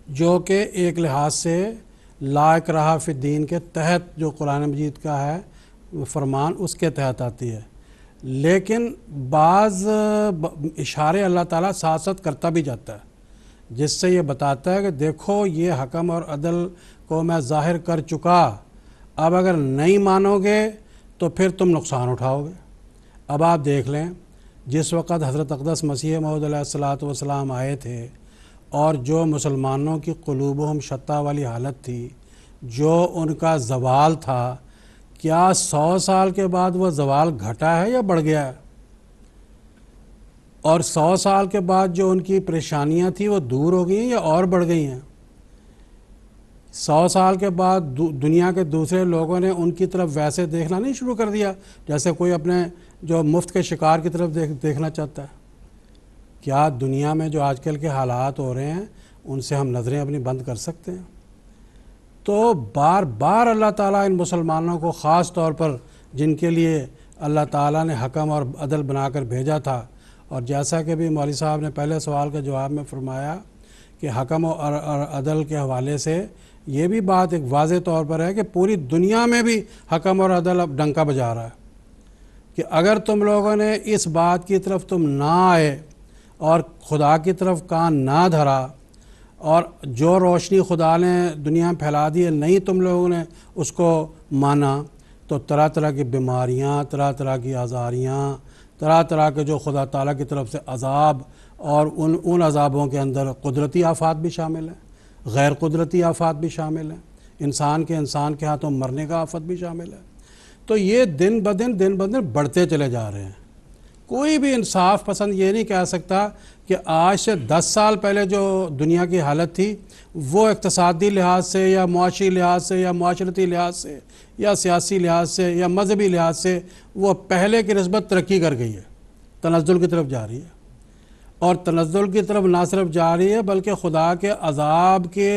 جو کہ ایک لحاظ سے لا اکراہ فی الدین کے تحت جو قرآن مجید کا ہے فرمان اس کے تحت آتی ہے، لیکن بعض اشارے اللہ تعالیٰ ساتھ ساتھ کرتا بھی جاتا ہے، جس سے یہ بتاتا ہے کہ دیکھو یہ حکم اور عدل کو میں ظاہر کر چکا، اب اگر نہیں مانو گے تو پھر تم نقصان اٹھاؤ گے۔ اب آپ دیکھ لیں، جس وقت حضرت اقدس مسیح موعود علیہ الصلوۃ والسلام آئے تھے اور جو مسلمانوں کی قلوبہم شتیٰ والی حالت تھی، جو ان کا زوال تھا، کیا 100 سال کے بعد وہ زوال گھٹا ہے یا بڑھ گیا ہے؟ اور 100 سال کے بعد جو ان کی پریشانیاں تھیں وہ دور ہو گئی ہیں یا اور بڑھ گئی ہیں؟ 100 سال کے بعد دنیا کے دوسرے لوگوں نے ان کی طرف ویسے دیکھنا نہیں شروع کر دیا جیسے کوئی اپنے جو مفت کے شکار کی طرف دیکھنا چاہتا ہے؟ کیا دنیا میں جو آج کل کے حالات ہو رہے ہیں ان سے ہم نظریں اپنی بند کر سکتے ہیں؟ تو بار بار اللہ تعالیٰ ان مسلمانوں کو خاص طور پر جن کے لیے اللہ تعالیٰ نے حکم اور عدل بنا کر بھیجا تھا، اور جیسا کہ بھی مولوی صاحب نے پہلے سوال کے جواب میں فرمایا کہ حکم اور عدل کے حوالے سے یہ بھی بات ایک واضح طور پر ہے کہ پوری دنیا میں بھی حکم اور عدل اب ڈنکا بجا رہا ہے کہ اگر تم لوگوں نے اس بات کی طرف تم نہ آئے اور خدا کی طرف کان نہ دھرا، اور جو روشنی خدا نے دنیا میں پھیلا دی ہے نہیں تم لوگوں نے اس کو مانا، تو طرح طرح کی بیماریاں، طرح طرح کی آزاریاں، طرح طرح کے جو خدا تعالیٰ کی طرف سے عذاب، اور ان عذابوں کے اندر قدرتی آفات بھی شامل ہیں، غیر قدرتی آفات بھی شامل ہیں، انسان کے ہاتھوں مرنے کا آفت بھی شامل ہے۔ تو یہ دن بدن بڑھتے چلے جا رہے ہیں۔ کوئی بھی انصاف پسند یہ نہیں کہہ سکتا کہ آج سے 10 سال پہلے جو دنیا کی حالت تھی وہ اقتصادی لحاظ سے یا معاشی لحاظ سے یا معاشرتی لحاظ سے یا سیاسی لحاظ سے یا مذہبی لحاظ سے وہ پہلے کی نسبت ترقی کر گئی ہے، تنزل کی طرف جا رہی ہے، اور تنزل کی طرف نہ صرف جا رہی ہے بلکہ خدا کے عذاب کے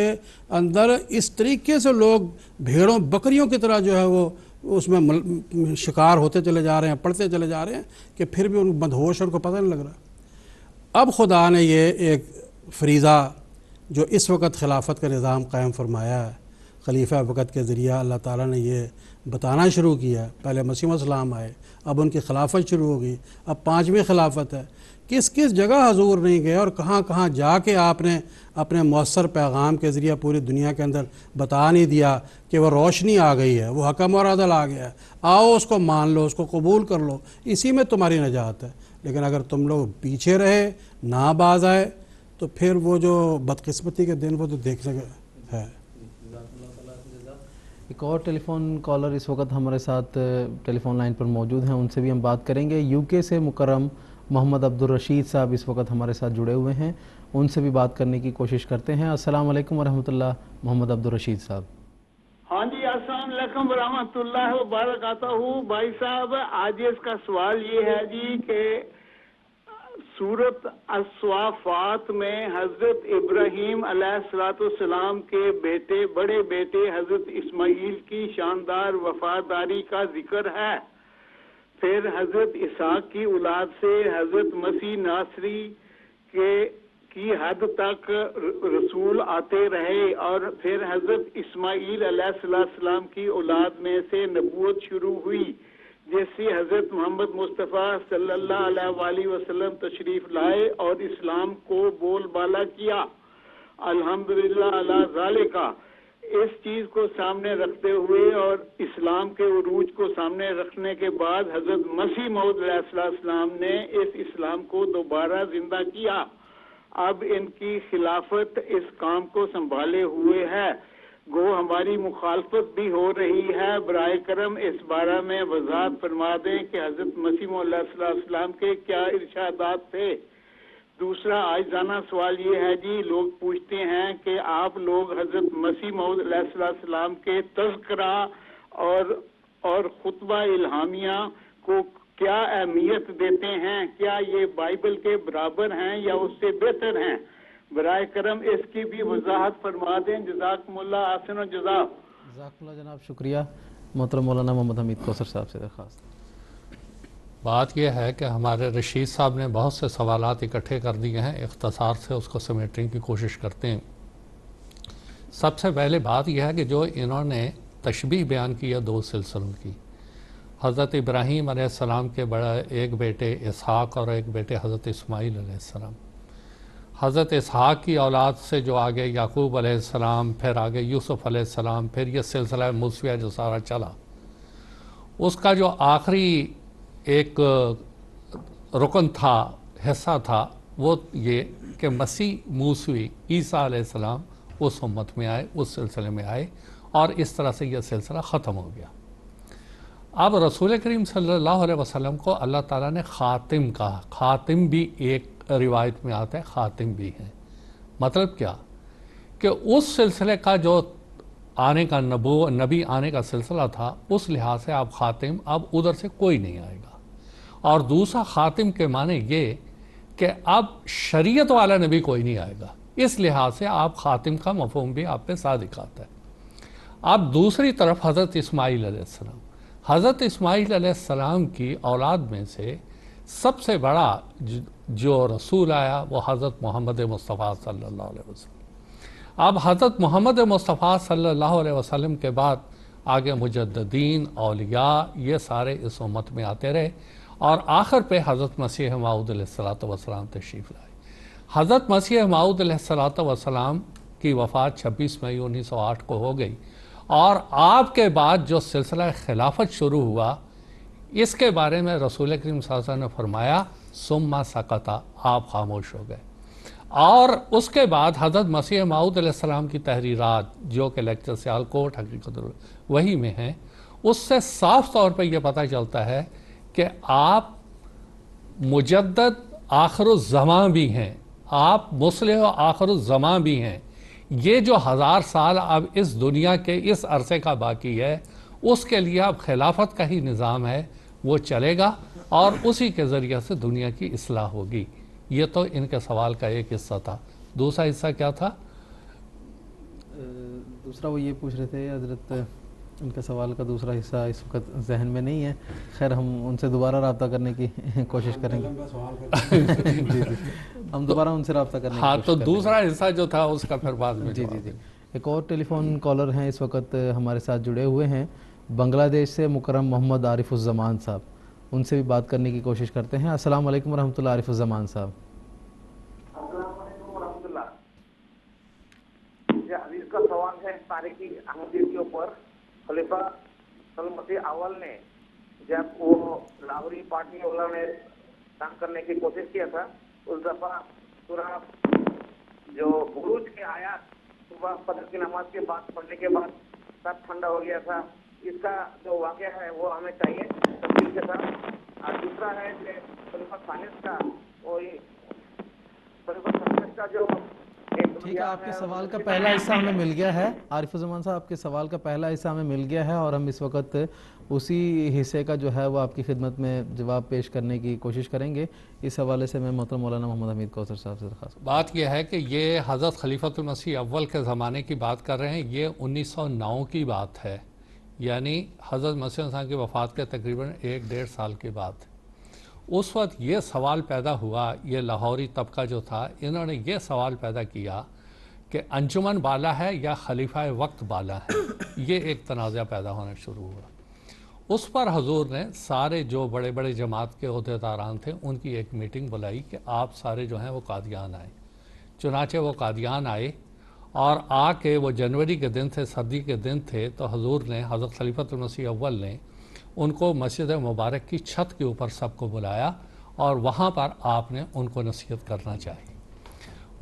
اندر اس طریقے سے لوگ بھیڑوں بکریوں کی طرح جو ہے وہ اس میں شکار ہوتے چلے جا رہے ہیں، پڑھتے چلے جا رہے ہیں کہ پھر بھی ان مدہوش ان کو پتہ نہیں لگ رہا۔ اب خدا نے یہ ایک فریضہ جو اس وقت خلافت کا نظام قائم فرمایا ہے، خلیفہ وقت کے ذریعہ اللہ تعالیٰ نے یہ بتانا شروع کیا ہے۔ پہلے مسیح السلام آئے، اب ان کی خلافت شروع ہو گئی، اب 5ویں خلافت ہے۔ کس کس جگہ حضور نہیں گئے اور کہاں کہاں جا کے آپ نے اپنے مؤثر پیغام کے ذریعہ پوری دنیا کے اندر بتا نہیں دیا کہ وہ روشنی آ گئی ہے، وہ حکم اور عدل آ گیا ہے، آؤ اس کو مان لو، اس کو قبول کر لو، اسی میں تمہاری نجات ہے۔ لیکن اگر تم لوگ پیچھے رہے، نہ باز آئے، تو پھر وہ جو بدقسمتی کے دن وہ تو دیکھنے کا ہے۔ ایک اور ٹیلی فون کالر اس وقت ہمارے ساتھ ٹیلی فون لائن پر موجود ہیں، ان سے بھی ہم بات کریں گے۔ یو کے سے مکرم محمد عبدالرشید صاحب اس وقت ہمارے ساتھ جڑے ہوئے ہیں، ان سے بھی بات کرنے کی کوشش کرتے ہیں۔ السلام علیکم ورحمۃ اللہ محمد عبدالرشید صاحب۔ ہاں جی، السلام علیکم ورحمۃ اللہ وبرکاتہ۔ بھائی صاحب، آج اس کا سوال یہ ہے جی کہ سورت الصافات میں حضرت ابراہیم علیہ السلام کے بیٹے، بڑے بیٹے حضرت اسماعیل کی شاندار وفاداری کا ذکر ہے۔ پھر حضرت اسحاق کی اولاد سے حضرت مسیح ناصری کی حد تک رسول آتے رہے، اور پھر حضرت اسماعیل علیہ السلام کی اولاد میں سے نبوت شروع ہوئی، جیسی حضرت محمد مصطفیٰ صلی اللہ علیہ وآلہ وسلم تشریف لائے اور اسلام کو بول بالا کیا. الحمدللہ علی ذالک. اس چیز کو سامنے رکھتے ہوئے اور اسلام کے عروج کو سامنے رکھنے کے بعد حضرت مسیح موعود علیہ السلام نے اس اسلام کو دوبارہ زندہ کیا. اب ان کی خلافت اس کام کو سنبھالے ہوئے ہے. گو ہماری مخالفت بھی ہو رہی ہے. برائے کرم اس بارے میں وضاحت فرما دیں کہ حضرت مسیح موعود علیہ السلام کے کیا ارشادات تھے. دوسرا عاجزانہ سوال یہ ہے جی، لوگ پوچھتے ہیں کہ آپ لوگ حضرت مسیح موعود علیہ السلام کے تذکرہ اور خطبہ الہامیہ کو کیا اہمیت دیتے ہیں؟ کیا یہ بائبل کے برابر ہیں یا اس سے بہتر ہیں؟ برائے کرم اس کی بھی وضاحت فرما دیں. جزاکم اللہ احسن الجزا. جزاک اللہ جناب، شکریہ. محترم مولانا محمد حمید کوثر صاحب سے درخواست. بات یہ ہے کہ ہمارے رشید صاحب نے بہت سے سوالات اکٹھے کر دیے ہیں، اختصار سے اس کو سمیٹنے کی کوشش کرتے ہیں. سب سے پہلے بات یہ ہے کہ جو انہوں نے تشبیہ بیان کی ہے دو سلسلوں کی، حضرت ابراہیم علیہ السلام کے بڑا ایک بیٹے اسحاق اور ایک بیٹے حضرت اسماعیل علیہ السلام. حضرت اسحاق کی اولاد سے جو آگے یعقوب علیہ السلام، پھر آگے یوسف علیہ السلام، پھر یہ سلسلہ موسویہ جو سارا چلا، اس کا جو آخری ایک رکن تھا، حصہ تھا، وہ یہ کہ مسیح موسوی عیسیٰ علیہ السلام اس امت میں آئے، اس سلسلے میں آئے، اور اس طرح سے یہ سلسلہ ختم ہو گیا. اب رسول کریم صلی اللہ علیہ وسلم کو اللہ تعالیٰ نے خاتم کہا. خاتم بھی ایک روایت میں آتا ہے، خاتم بھی ہے. مطلب کیا کہ اس سلسلے کا جو آنے کا نبی آنے کا سلسلہ تھا، اس لحاظ سے آپ خاتم، اب ادھر سے کوئی نہیں آئے گا. اور دوسرا خاتم کے معنی یہ کہ اب شریعت والا نبی کوئی نہیں آئے گا، اس لحاظ سے آپ خاتم کا مفہوم بھی آپ پہ صادق آتا ہے. اب دوسری طرف حضرت اسماعیل علیہ السلام، حضرت اسماعیل علیہ السلام کی اولاد میں سے سب سے بڑا جو رسول آیا وہ حضرت محمد مصطفیٰ صلی اللہ علیہ وسلم. اب حضرت محمد مصطفیٰ صلی اللہ علیہ وسلم کے بعد آگے مجددین، اولیاء، یہ سارے اس امت میں آتے رہے، اور آخر پہ حضرت مسیح موعود علیہ السلام تشریف لائے. حضرت مسیح موعود علیہ السلام کی وفات 26 مئی 1908 کو ہو گئی، اور آپ کے بعد جو سلسلہ خلافت شروع ہوا، اس کے بارے میں رسول کریم صلی اللہ علیہ وسلم نے فرمایا ثم سکتا، آپ خاموش ہو گئے. اور اس کے بعد حضرت مسیح موعود علیہ السلام کی تحریرات جو کہ لیکچر سیالکوٹ حقیقت وہی میں ہیں، اس سے صاف طور پہ یہ پتہ چلتا ہے کہ آپ مجدد آخر الزمان بھی ہیں، آپ مصلح و آخر الزمان بھی ہیں. یہ جو 1000 سال اب اس دنیا کے اس عرصے کا باقی ہے، اس کے لیے اب خلافت کا ہی نظام ہے، وہ چلے گا، اور اسی کے ذریعے سے دنیا کی اصلاح ہوگی. یہ تو ان کے سوال کا ایک حصہ تھا. دوسرا حصہ کیا تھا؟ دوسرا وہ یہ پوچھ رہے تھے حضرت، ان کا سوال کا دوسرا حصہ اس وقت ذہن میں نہیں ہے، خیر ہم ان سے دوبارہ رابطہ کرنے کی کوشش کریں گے. جی جی، ہم دوبارہ ان سے رابطہ کرنے کی کوشش تو کریں گے. دوسرا حصہ جو تھا اس کا پھر بعد میں جی جی جی. ایک اور ٹیلی فون کالر ہیں اس وقت ہمارے ساتھ جڑے ہوئے ہیں، بنگلہ دیش سے مکرم محمد عارف الزمان صاحب. ان سے بھی بات کرنے کی کوشش کرتے ہیں. السلام علیکم ورحمۃ اللہ عارف الزمان صاحب. السلام علیکم ورحمۃ اللہ. یہ حدیث کا سوال ہے تاریخی احمدیت کے اوپر. خلیفہ مسیح اول نے جب وہ لاہوری پارٹی والوں نے کام کرنے کی کوشش کیا تھا، اس دفعہ سورہ جو بروج کے آیات صبح فجر کی نماز کے بعد پڑھنے کے بعد سب ٹھنڈا ہو گیا تھا. اس کا جو واقعہ ہے وہ ہمیں چاہیے تفصیل کے ساتھ. اور دوسرا ہے کہ خلیفہ ثالث کا جو ٹھیک ہے، آپ کے سوال کا پہلا حصہ ہمیں مل گیا ہے عارف الزمان صاحب. آپ کے سوال کا پہلا حصہ ہمیں مل گیا ہے، اور ہم اس وقت اسی حصے کا جو ہے وہ آپ کی خدمت میں جواب پیش کرنے کی کوشش کریں گے. اس حوالے سے میں محترم مولانا محمد حمید کوثر صاحب سے درخواست. بات یہ ہے کہ یہ حضرت خلیفۃ المسیح اول کے زمانے کی بات کر رہے ہیں. یہ 1909 کی بات ہے، یعنی حضرت مسیح علیہ السلام کی وفات کے تقریباً 1-1.5 سال کے بعد. اس وقت یہ سوال پیدا ہوا، یہ لاہوری طبقہ جو تھا، انہوں نے یہ سوال پیدا کیا کہ انجمن بالا ہے یا خلیفہ وقت بالا ہے. یہ ایک تنازع پیدا ہونا شروع ہوا. اس پر حضور نے سارے جو بڑے بڑے جماعت کے عہدیداران تھے ان کی ایک میٹنگ بلائی کہ آپ سارے جو ہیں وہ قادیان آئیں. چنانچہ وہ قادیان آئے اور آ کے وہ جنوری کے دن تھے, سردی کے دن تھے, تو حضور نے حضرت خلیفۃ المسیح اول نے ان کو مسجد مبارک کی چھت کے اوپر سب کو بلایا اور وہاں پر آپ نے ان کو نصیحت کرنا چاہی.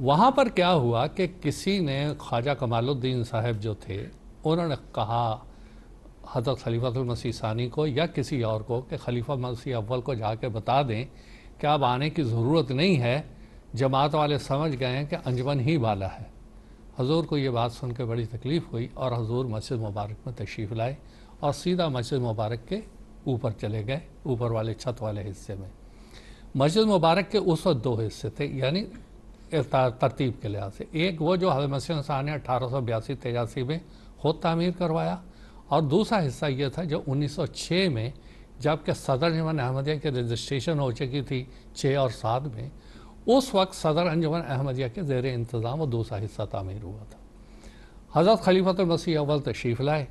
وہاں پر کیا ہوا کہ کسی نے خواجہ کمال الدین صاحب جو تھے انہوں نے کہا حضرت خلیفۃ المسیح ثانی کو یا کسی اور کو کہ خلیفہ مسیح اول کو جا کے بتا دیں کہ اب آنے کی ضرورت نہیں ہے, جماعت والے سمجھ گئے ہیں کہ انجمن ہی والا ہے. حضور کو یہ بات سن کے بڑی تکلیف ہوئی اور حضور مسجد مبارک میں تشریف لائے اور سیدھا مسجد مبارک کے اوپر چلے گئے, اوپر والے چھت والے حصے میں. مسجد مبارک کے اس وقت 2 حصے تھے یعنی ترتیب کے لحاظ سے. ایک وہ جو حضرت مسیح عیسی نے 1882-83 میں خود تعمیر کروایا, اور دوسرا حصہ یہ تھا جو 1906 میں جب کہ صدر انجمن احمدیہ کے رجسٹریشن ہو چکی تھی 6 اور 7 میں, اس وقت صدر انجمن احمدیہ کے زیر انتظام وہ دوسرا حصہ تعمیر ہوا تھا. حضرت خلیفۃ المسیح اول تشریف لائے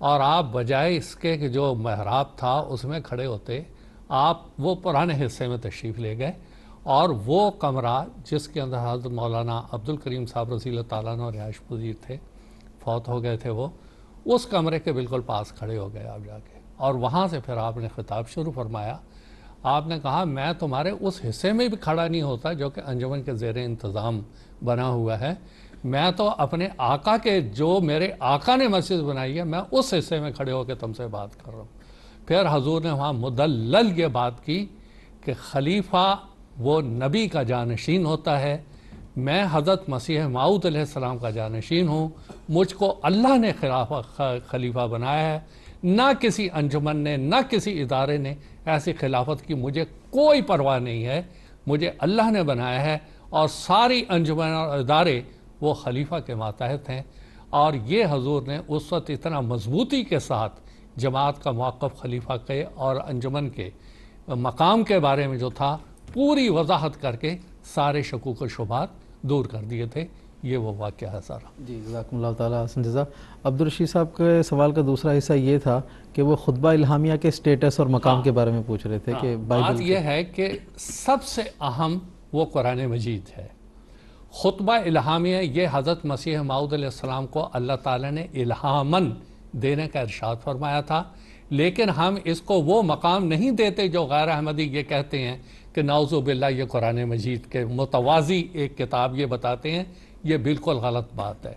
اور آپ بجائے اس کے کہ جو محراب تھا اس میں کھڑے ہوتے, آپ وہ پرانے حصے میں تشریف لے گئے اور وہ کمرہ جس کے اندر حضرت مولانا عبدالکریم صاحب رضی اللہ تعالیٰ عنہ رہائش پذیر تھے, فوت ہو گئے تھے وہ, اس کمرے کے بالکل پاس کھڑے ہو گئے آپ جا کے, اور وہاں سے پھر آپ نے خطاب شروع فرمایا. آپ نے کہا میں تمہارے اس حصے میں بھی کھڑا نہیں ہوتا جو کہ انجمن کے زیر انتظام بنا ہوا ہے, میں تو اپنے آقا کے جو میرے آقا نے مسجد بنائی ہے میں اس حصے میں کھڑے ہو کے تم سے بات کر رہا ہوں. پھر حضور نے وہاں مدلل یہ بات کی کہ خلیفہ وہ نبی کا جانشین ہوتا ہے, میں حضرت مسیح موعود علیہ السلام کا جانشین ہوں, مجھ کو اللہ نے خلیفہ بنایا ہے, نہ کسی انجمن نے نہ کسی ادارے نے ایسی خلافت کی مجھے کوئی پرواہ نہیں ہے, مجھے اللہ نے بنایا ہے اور ساری انجمن اور ادارے وہ خلیفہ کے ماتحت ہیں. اور یہ حضور نے اس وقت اتنا مضبوطی کے ساتھ جماعت کا موقف خلیفہ کے اور انجمن کے مقام کے بارے میں جو تھا پوری وضاحت کر کے سارے شکوک و شبہات دور کر دیے تھے. یہ وہ واقعہ ہے سارا. جی جزاکم اللہ تعالیٰ حسن جزا. عبدالرشید صاحب کے سوال کا دوسرا حصہ یہ تھا کہ وہ خطبہ الہامیہ کے سٹیٹس اور مقام کے بارے میں پوچھ رہے تھے کہ بات یہ ہے کہ سب سے اہم وہ قرآن مجید ہے. خطبہ الہامیہ یہ حضرت مسیح موعود علیہ السلام کو اللہ تعالیٰ نے الہاماً دینے کا ارشاد فرمایا تھا, لیکن ہم اس کو وہ مقام نہیں دیتے جو غیر احمدی یہ کہتے ہیں کہ نعوذ باللہ یہ قرآن مجید کے متوازی ایک کتاب یہ بتاتے ہیں. یہ بالکل غلط بات ہے.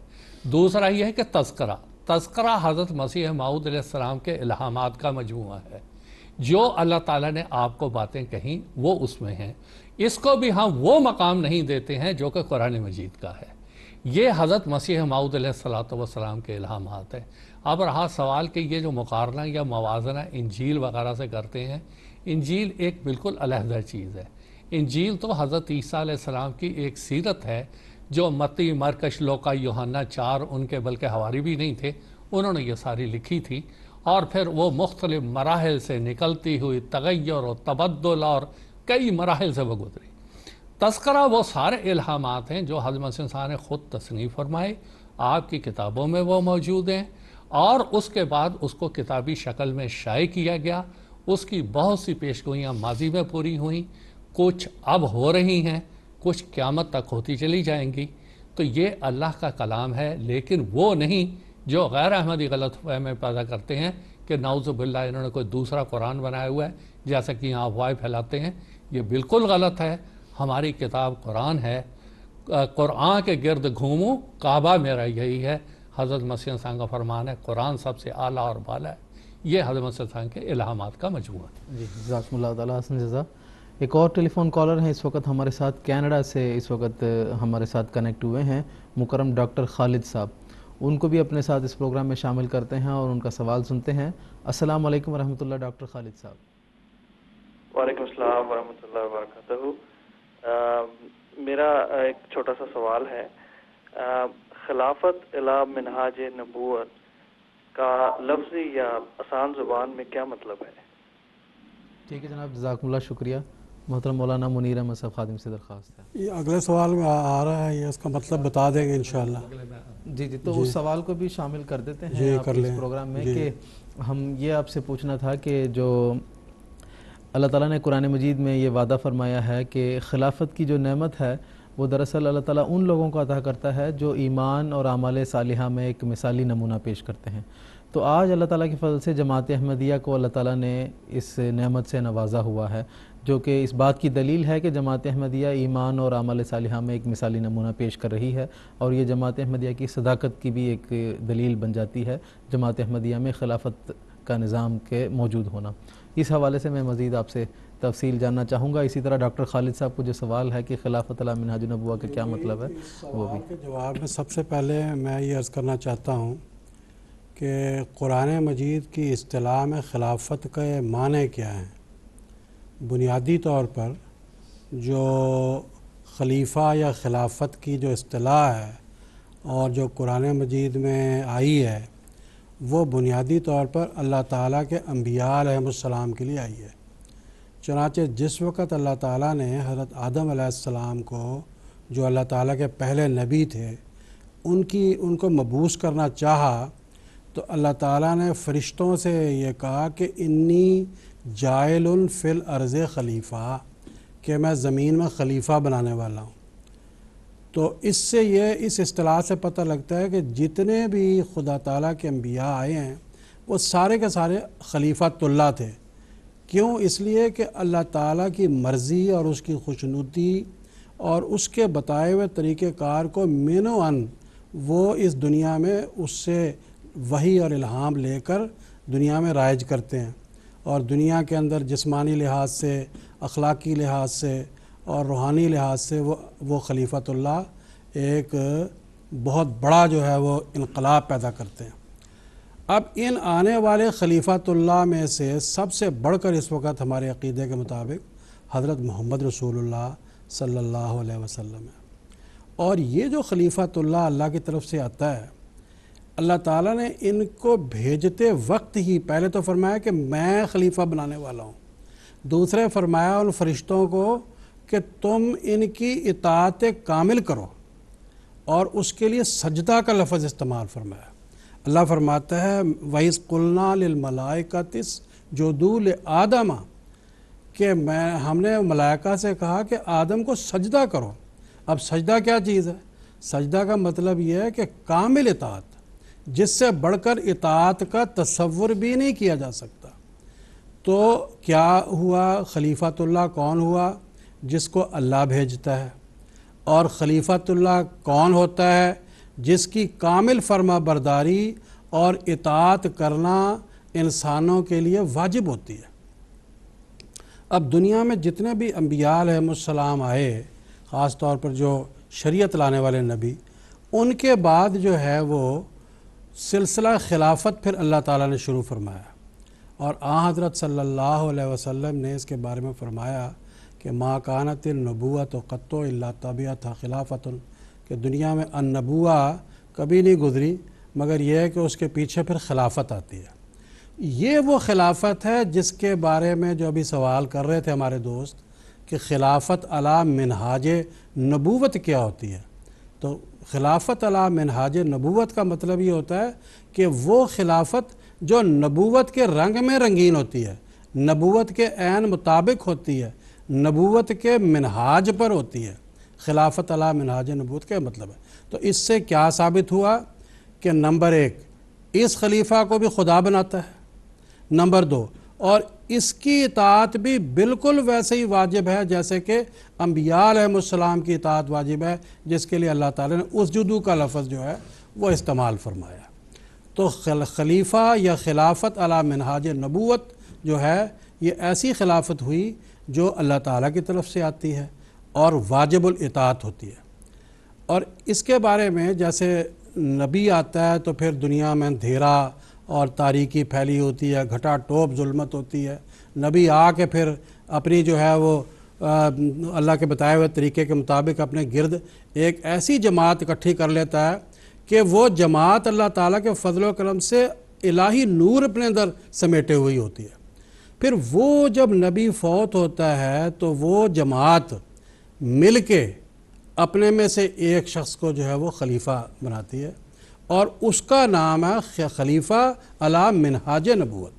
دوسرا یہ ہے کہ تذکرہ حضرت مسیح موعود علیہ السلام کے الہامات کا مجموعہ ہے. جو اللہ تعالیٰ نے آپ کو باتیں کہیں وہ اس میں ہیں. اس کو بھی ہم وہ مقام نہیں دیتے ہیں جو کہ قرآن مجید کا ہے. یہ حضرت مسیح موعود علیہ السلام کے الہامات ہیں. اب رہا سوال کہ یہ جو مقارنہ یا موازنہ انجیل وغیرہ سے کرتے ہیں, انجیل ایک بالکل علیحدہ چیز ہے. انجیل تو حضرت عیسیٰ علیہ السلام کی ایک سیرت ہے جو متی, مرکش, لوقا, یوحنا 4 ان کے بلکہ حواری بھی نہیں تھے, انہوں نے یہ ساری لکھی تھی, اور پھر وہ مختلف مراحل سے نکلتی ہوئی تغیر و تبدل اور کئی مراحل سے وہ گزری. تذکرہ وہ سارے الہامات ہیں جو حضرت مسیح عیسیٰ نے خود تصنیف فرمائے, آپ کی کتابوں میں وہ موجود ہیں, اور اس کے بعد اس کو کتابی شکل میں شائع کیا گیا. اس کی بہت سی پیشگوئیاں ماضی میں پوری ہوئیں, کچھ اب ہو رہی ہیں, کچھ قیامت تک ہوتی چلی جائیں گی. تو یہ اللہ کا کلام ہے, لیکن وہ نہیں جو غیر احمدی غلط فہمی پیدا کرتے ہیں کہ نعوذ باللہ انہوں نے کوئی دوسرا قرآن بنایا ہوا ہے, جیسا کہ یہاں افواہیں پھیلاتے ہیں. یہ بالکل غلط ہے. ہماری کتاب قرآن ہے, قرآن کے گرد گھوموں, کعبہ میرا یہی ہے. حضرت مسیح عیسیٰ کا فرمان ہے قرآن سب سے اعلیٰ اور بالا ہے. یہ حضرت مسیح عیسیٰ کے الہامات کا مجموعہ ہے. جی جزاکم اللہ تعالیٰ حسن جزا. ایک اور ٹیلی فون کالر ہیں اس وقت ہمارے ساتھ, کینیڈا سے اس وقت ہمارے ساتھ کنیکٹ ہوئے ہیں, مکرم ڈاکٹر خالد صاحب. ان کو بھی اپنے ساتھ اس پروگرام میں شامل کرتے ہیں اور ان کا سوال سنتے ہیں. السلام علیکم ورحمۃ اللہ ڈاکٹر خالد صاحب. وعلیکم السلام ورحمۃ اللہ وبرکاتہ. میرا ایک چھوٹا سا سوال ہے, خلافت الی منہاج نبوت کا لفظی یا آسان زبان میں کیا مطلب ہے؟ ٹھیک ہے جناب, جزاکم اللہ, شکریہ. محترم مولانا منیر احمد صاحب خادم سے درخواست ہے. یہ اگلے سوال میں آ رہا ہے, یہ اس کا مطلب بتا دیں گے انشاءاللہ. جی تو اس سوال کو بھی شامل کر دیتے ہیں آپ اس پروگرام میں کہ ہم یہ آپ سے پوچھنا تھا کہ جو اللہ تعالیٰ نے قرآن مجید میں یہ وعدہ فرمایا ہے کہ خلافت کی جو نعمت ہے وہ دراصل اللہ تعالیٰ ان لوگوں کو عطا کرتا ہے جو ایمان اور اعمال صالحہ میں ایک مثالی نمونہ پیش کرتے ہیں. تو آج اللہ تعالیٰ کے فضل سے جماعت احمدیہ کو اللہ تعالیٰ نے اس نعمت سے نوازا ہوا ہے، جو کہ اس بات کی دلیل ہے کہ جماعت احمدیہ ایمان اور اعمال صالحہ میں ایک مثالی نمونہ پیش کر رہی ہے، اور یہ جماعت احمدیہ کی صداقت کی بھی ایک دلیل بن جاتی ہے جماعت احمدیہ میں خلافت کا نظام کے موجود ہونا. اس حوالے سے میں مزید آپ سے تفصیل جاننا چاہوں گا. اسی طرح ڈاکٹر خالد صاحب کو جو سوال ہے کہ خلافت علی منہاج النبوہ کا کیا مطلب ہے، وہ بھی. سوال کے جواب میں سب سے پہلے میں یہ عرض کرنا چاہتا ہوں کہ قرآن مجید کی اصطلاح میں خلافت کے معنی کیا ہیں. بنیادی طور پر جو خلیفہ یا خلافت کی جو اصطلاح ہے اور جو قرآن مجید میں آئی ہے وہ بنیادی طور پر اللہ تعالیٰ کے انبیاء علیہ السلام کے لیے آئی ہے. چنانچہ جس وقت اللہ تعالیٰ نے حضرت آدم علیہ السلام کو، جو اللہ تعالیٰ کے پہلے نبی تھے، ان کو مبعوث کرنا چاہا تو اللہ تعالیٰ نے فرشتوں سے یہ کہا کہ انی جائل فی الارض خلیفہ، کہ میں زمین میں خلیفہ بنانے والا ہوں. تو اس سے اس اصطلاح سے پتہ لگتا ہے کہ جتنے بھی خدا تعالیٰ کے انبیاء آئے ہیں وہ سارے کے سارے خلیفۃ اللہ تھے. کیوں؟ اس لیے کہ اللہ تعالیٰ کی مرضی اور اس کی خوشنودی اور اس کے بتائے ہوئے طریقہ کار کو من و ان وہ اس دنیا میں اس سے وحی اور الہام لے کر دنیا میں رائج کرتے ہیں، اور دنیا کے اندر جسمانی لحاظ سے، اخلاقی لحاظ سے اور روحانی لحاظ سے وہ خلیفۃ اللہ ایک بہت بڑا جو ہے وہ انقلاب پیدا کرتے ہیں. اب ان آنے والے خلیفۃ اللہ میں سے سب سے بڑھ کر اس وقت ہمارے عقیدے کے مطابق حضرت محمد رسول اللہ صلی اللہ علیہ وسلم ہے. اور یہ جو خلیفۃ اللہ اللہ کی طرف سے آتا ہے، اللہ تعالیٰ نے ان کو بھیجتے وقت ہی پہلے تو فرمایا کہ میں خلیفہ بنانے والا ہوں، دوسرے فرمایا ان فرشتوں کو کہ تم ان کی اطاعت کامل کرو، اور اس کے لیے سجدہ کا لفظ استعمال فرمایا. اللہ فرماتا ہے وَإِذْ قُلْنَا لِلْمَلَائِكَةِ اسْجُدُوا لِآدَمَ، کہ ہم نے ملائکہ سے کہا کہ آدم کو سجدہ کرو. اب سجدہ کیا چیز ہے؟ سجدہ کا مطلب یہ ہے کہ کامل اطاعت، جس سے بڑھ کر اطاعت کا تصور بھی نہیں کیا جا سکتا. تو کیا ہوا؟ خلیفۃ اللہ کون ہوا؟ جس کو اللہ بھیجتا ہے. اور خلیفۃ اللہ کون ہوتا ہے؟ جس کی کامل فرما برداری اور اطاعت کرنا انسانوں کے لیے واجب ہوتی ہے. اب دنیا میں جتنے بھی انبیاء علیہ السلام آئے، خاص طور پر جو شریعت لانے والے نبی، ان کے بعد جو ہے وہ سلسلہ خلافت پھر اللہ تعالیٰ نے شروع فرمایا. اور حضرت صلی اللہ علیہ وسلم نے اس کے بارے میں فرمایا کہ ما کانت النبوۃ قط الا طبیعت خلافت، کہ دنیا میں النبوہ کبھی نہیں گزری مگر یہ ہے کہ اس کے پیچھے پھر خلافت آتی ہے. یہ وہ خلافت ہے جس کے بارے میں جو ابھی سوال کر رہے تھے ہمارے دوست کہ خلافت علی منہاج نبوت کیا ہوتی ہے. تو خلافت علی منہاج نبوت کا مطلب یہ ہوتا ہے کہ وہ خلافت جو نبوت کے رنگ میں رنگین ہوتی ہے، نبوت کے عین مطابق ہوتی ہے، نبوت کے منہاج پر ہوتی ہے. خلافت علی منہاج نبوت کا مطلب ہے. تو اس سے کیا ثابت ہوا کہ نمبر 1 اس خلیفہ کو بھی خدا بناتا ہے، نمبر 2 اور اس کی اطاعت بھی بالکل ویسے ہی واجب ہے جیسے کہ انبیاء علیہ السلام کی اطاعت واجب ہے، جس کے لیے اللہ تعالیٰ نے اسجدوا کا لفظ جو ہے وہ استعمال فرمایا. تو خلیفہ یا خلافت علی منہاج نبوت جو ہے یہ ایسی خلافت ہوئی جو اللہ تعالیٰ کی طرف سے آتی ہے اور واجب الاطاعت ہوتی ہے. اور اس کے بارے میں جیسے نبی آتا ہے تو پھر دنیا میں اندھیرا اور تاریکی پھیلی ہوتی ہے، گھٹا ٹوپ ظلمت ہوتی ہے. نبی آ کے پھر اپنی جو ہے وہ اللہ کے بتائے ہوئے طریقے کے مطابق اپنے گرد ایک ایسی جماعت اکٹھی کر لیتا ہے کہ وہ جماعت اللہ تعالیٰ کے فضل و کرم سے الہی نور اپنے اندر سمیٹے ہوئی ہوتی ہے. پھر وہ جب نبی فوت ہوتا ہے تو وہ جماعت مل کے اپنے میں سے ایک شخص کو جو ہے وہ خلیفہ بناتی ہے، اور اس کا نام ہے خلیفہ علی منہاج نبوت۔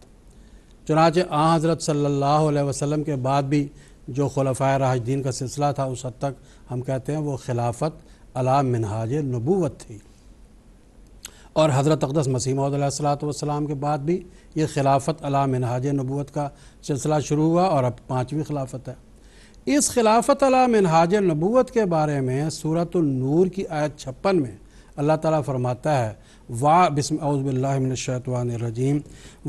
چنانچہ آن حضرت صلی اللہ علیہ وسلم کے بعد بھی جو خلفائے راشدین کا سلسلہ تھا اس حد تک ہم کہتے ہیں وہ خلافت علی منہاج نبوت تھی، اور حضرت اقدس مسیح موعود علیہ الصلوۃ والسلام کے بعد بھی یہ خلافت علی منہاج نبوت کا سلسلہ شروع ہوا، اور اب 5ویں خلافت ہے۔ اس خلافت علی منہاج نبوت کے بارے میں سورۃ النور کی آیت 56 میں اللہ تعالیٰ فرماتا ہے اعوذ باللہ من الشیطان الرجیم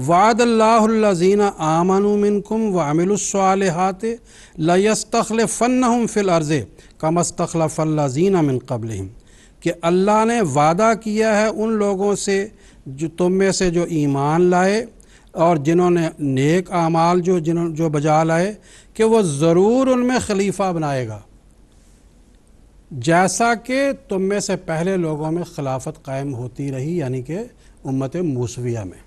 وعد اللہ الذین آمنوا منکم وعملوا الصالحات لیستخلفنہم فی الارض کما استخلف الذین من قبلہم، کہ اللہ نے وعدہ کیا ہے ان لوگوں سے جو تم میں سے جو ایمان لائے اور جنہوں نے نیک اعمال جو بجا لائے، کہ وہ ضرور ان میں خلیفہ بنائے گا جیسا کہ تم میں سے پہلے لوگوں میں خلافت قائم ہوتی رہی، یعنی کہ امت موسویہ میں۔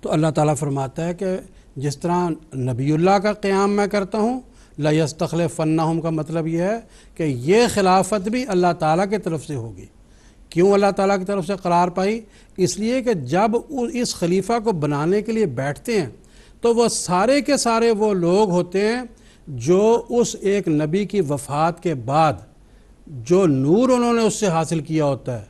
تو اللہ تعالیٰ فرماتا ہے کہ جس طرح نبی اللہ کا قیام میں کرتا ہوں، لیستخلفنہم کا مطلب یہ ہے کہ یہ خلافت بھی اللہ تعالیٰ کی طرف سے ہوگی۔ کیوں اللہ تعالیٰ کی طرف سے قرار پائی؟ اس لیے کہ جب اس خلیفہ کو بنانے کے لیے بیٹھتے ہیں تو وہ سارے کے سارے وہ لوگ ہوتے ہیں جو اس ایک نبی کی وفات کے بعد جو نور انہوں نے اس سے حاصل کیا ہوتا ہے،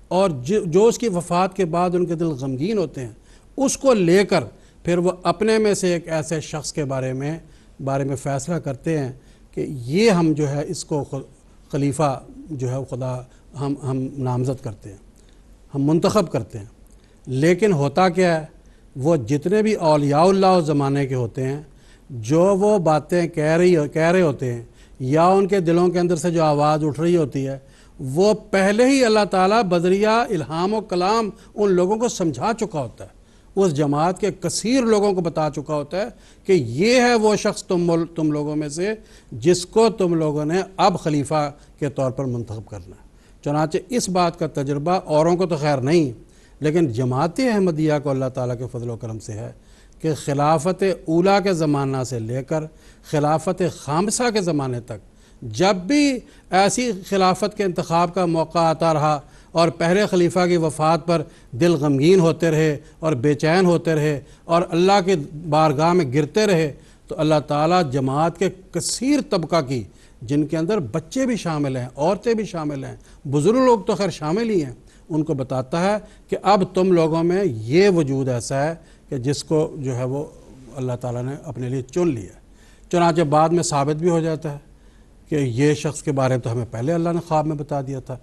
اور جو اس کی وفات کے بعد ان کے دل غمگین ہوتے ہیں، اس کو لے کر پھر وہ اپنے میں سے ایک ایسے شخص کے بارے میں فیصلہ کرتے ہیں کہ یہ ہم جو ہے اس کو خلیفہ جو ہے خدا ہم نامزد کرتے ہیں، ہم منتخب کرتے ہیں۔ لیکن ہوتا کیا ہے، وہ جتنے بھی اولیاء اللہ اس زمانے کے ہوتے ہیں جو وہ باتیں کہہ رہے ہوتے ہیں، یا ان کے دلوں کے اندر سے جو آواز اٹھ رہی ہوتی ہے، وہ پہلے ہی اللہ تعالیٰ بذریعہ الہام و کلام ان لوگوں کو سمجھا چکا ہوتا ہے، اس جماعت کے کثیر لوگوں کو بتا چکا ہوتا ہے کہ یہ ہے وہ شخص تم لوگوں میں سے جس کو تم لوگوں نے اب خلیفہ کے طور پر منتخب کرنا ہے۔ چنانچہ اس بات کا تجربہ اوروں کو تو خیر نہیں، لیکن جماعت احمدیہ کو اللہ تعالیٰ کے فضل و کرم سے ہے کہ خلافت اولیٰ کے زمانہ سے لے کر خلافت خامسہ کے زمانے تک جب بھی ایسی خلافت کے انتخاب کا موقع آتا رہا اور پہلے خلیفہ کی وفات پر دل غمگین ہوتے رہے اور بے چین ہوتے رہے اور اللہ کی بارگاہ میں گرتے رہے، تو اللہ تعالیٰ جماعت کے کثیر طبقہ کی، جن کے اندر بچے بھی شامل ہیں، عورتیں بھی شامل ہیں، بزرگ لوگ تو خیر شامل ہی ہیں، ان کو بتاتا ہے کہ اب تم لوگوں میں یہ وجود ایسا ہے کہ جس کو جو ہے وہ اللہ تعالیٰ نے اپنے لیے چن لیا۔ چنانچہ بعد میں ثابت بھی ہو جاتا ہے کہ یہ شخص کے بارے میں تو ہمیں پہلے اللہ نے خواب میں بتا دیا تھا،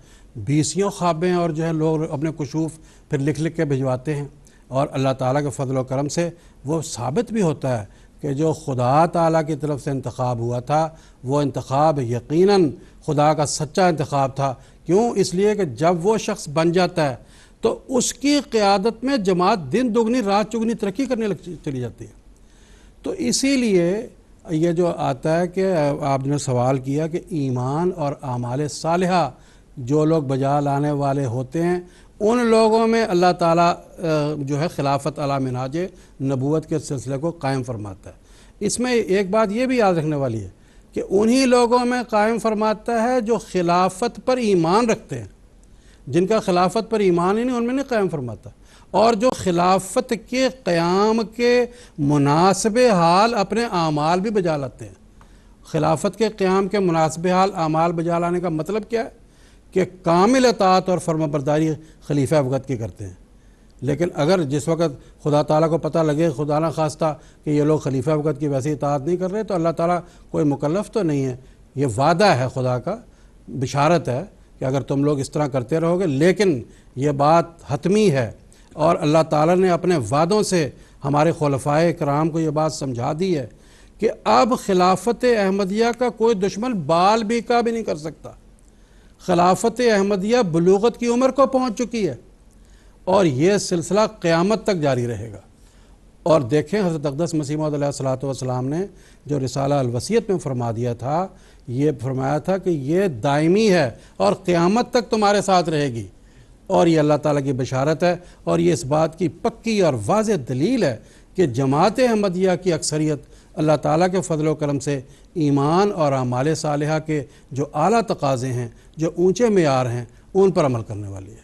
20 خوابیں اور جو ہے لوگ اپنے کشوف پھر لکھ کے بھجواتے ہیں، اور اللہ تعالیٰ کے فضل و کرم سے وہ ثابت بھی ہوتا ہے کہ جو خدا تعالیٰ کی طرف سے انتخاب ہوا تھا وہ انتخاب یقیناً خدا کا سچا انتخاب تھا۔ کیوں؟ اس لیے کہ جب وہ شخص بن جاتا ہے تو اس کی قیادت میں جماعت دن دگنی رات چگنی ترقی کرنے چلی جاتی ہے۔ تو اسی لیے یہ جو آتا ہے کہ آپ نے سوال کیا کہ ایمان اور اعمال صالحہ جو لوگ بجا لانے والے ہوتے ہیں ان لوگوں میں اللہ تعالیٰ جو ہے خلافت علی منہاج نبوت کے سلسلے کو قائم فرماتا ہے۔ اس میں ایک بات یہ بھی یاد رکھنے والی ہے کہ انہی لوگوں میں قائم فرماتا ہے جو خلافت پر ایمان رکھتے ہیں، جن کا خلافت پر ایمان ہی نہیں ان میں نہیں قائم فرماتا، اور جو خلافت کے قیام کے مناسب حال اپنے اعمال بھی بجا لاتے ہیں۔ خلافت کے قیام کے مناسب حال اعمال بجا لانے کا مطلب کیا ہے کہ کامل اطاعت اور فرما برداری خلیفہ وقت کی کرتے ہیں۔ لیکن اگر جس وقت خدا تعالیٰ کو پتہ لگے خدا نہ خواستہ کہ یہ لوگ خلیفہ وقت کی ویسی اطاعت نہیں کر رہے، تو اللہ تعالیٰ کوئی مکلف تو نہیں ہے، یہ وعدہ ہے خدا کا، بشارت ہے کہ اگر تم لوگ اس طرح کرتے رہو گے، لیکن یہ بات حتمی ہے، اور اللہ تعالیٰ نے اپنے وعدوں سے ہمارے خلفائے کرام کو یہ بات سمجھا دی ہے کہ اب خلافت احمدیہ کا کوئی دشمن بال بیکا بھی نہیں کر سکتا۔ خلافت احمدیہ بلوغت کی عمر کو پہنچ چکی ہے، اور یہ سلسلہ قیامت تک جاری رہے گا۔ اور دیکھیں حضرت اقدس مسیح موعود علیہ الصلوۃ والسلام نے جو رسالہ الوصیت میں فرما دیا تھا، یہ فرمایا تھا کہ یہ دائمی ہے اور قیامت تک تمہارے ساتھ رہے گی، اور یہ اللہ تعالیٰ کی بشارت ہے، اور یہ اس بات کی پکی اور واضح دلیل ہے کہ جماعت احمدیہ کی اکثریت اللہ تعالیٰ کے فضل و کرم سے ایمان اور اعمال صالحہ کے جو اعلیٰ تقاضے ہیں، جو اونچے معیار ہیں، ان پر عمل کرنے والی ہے۔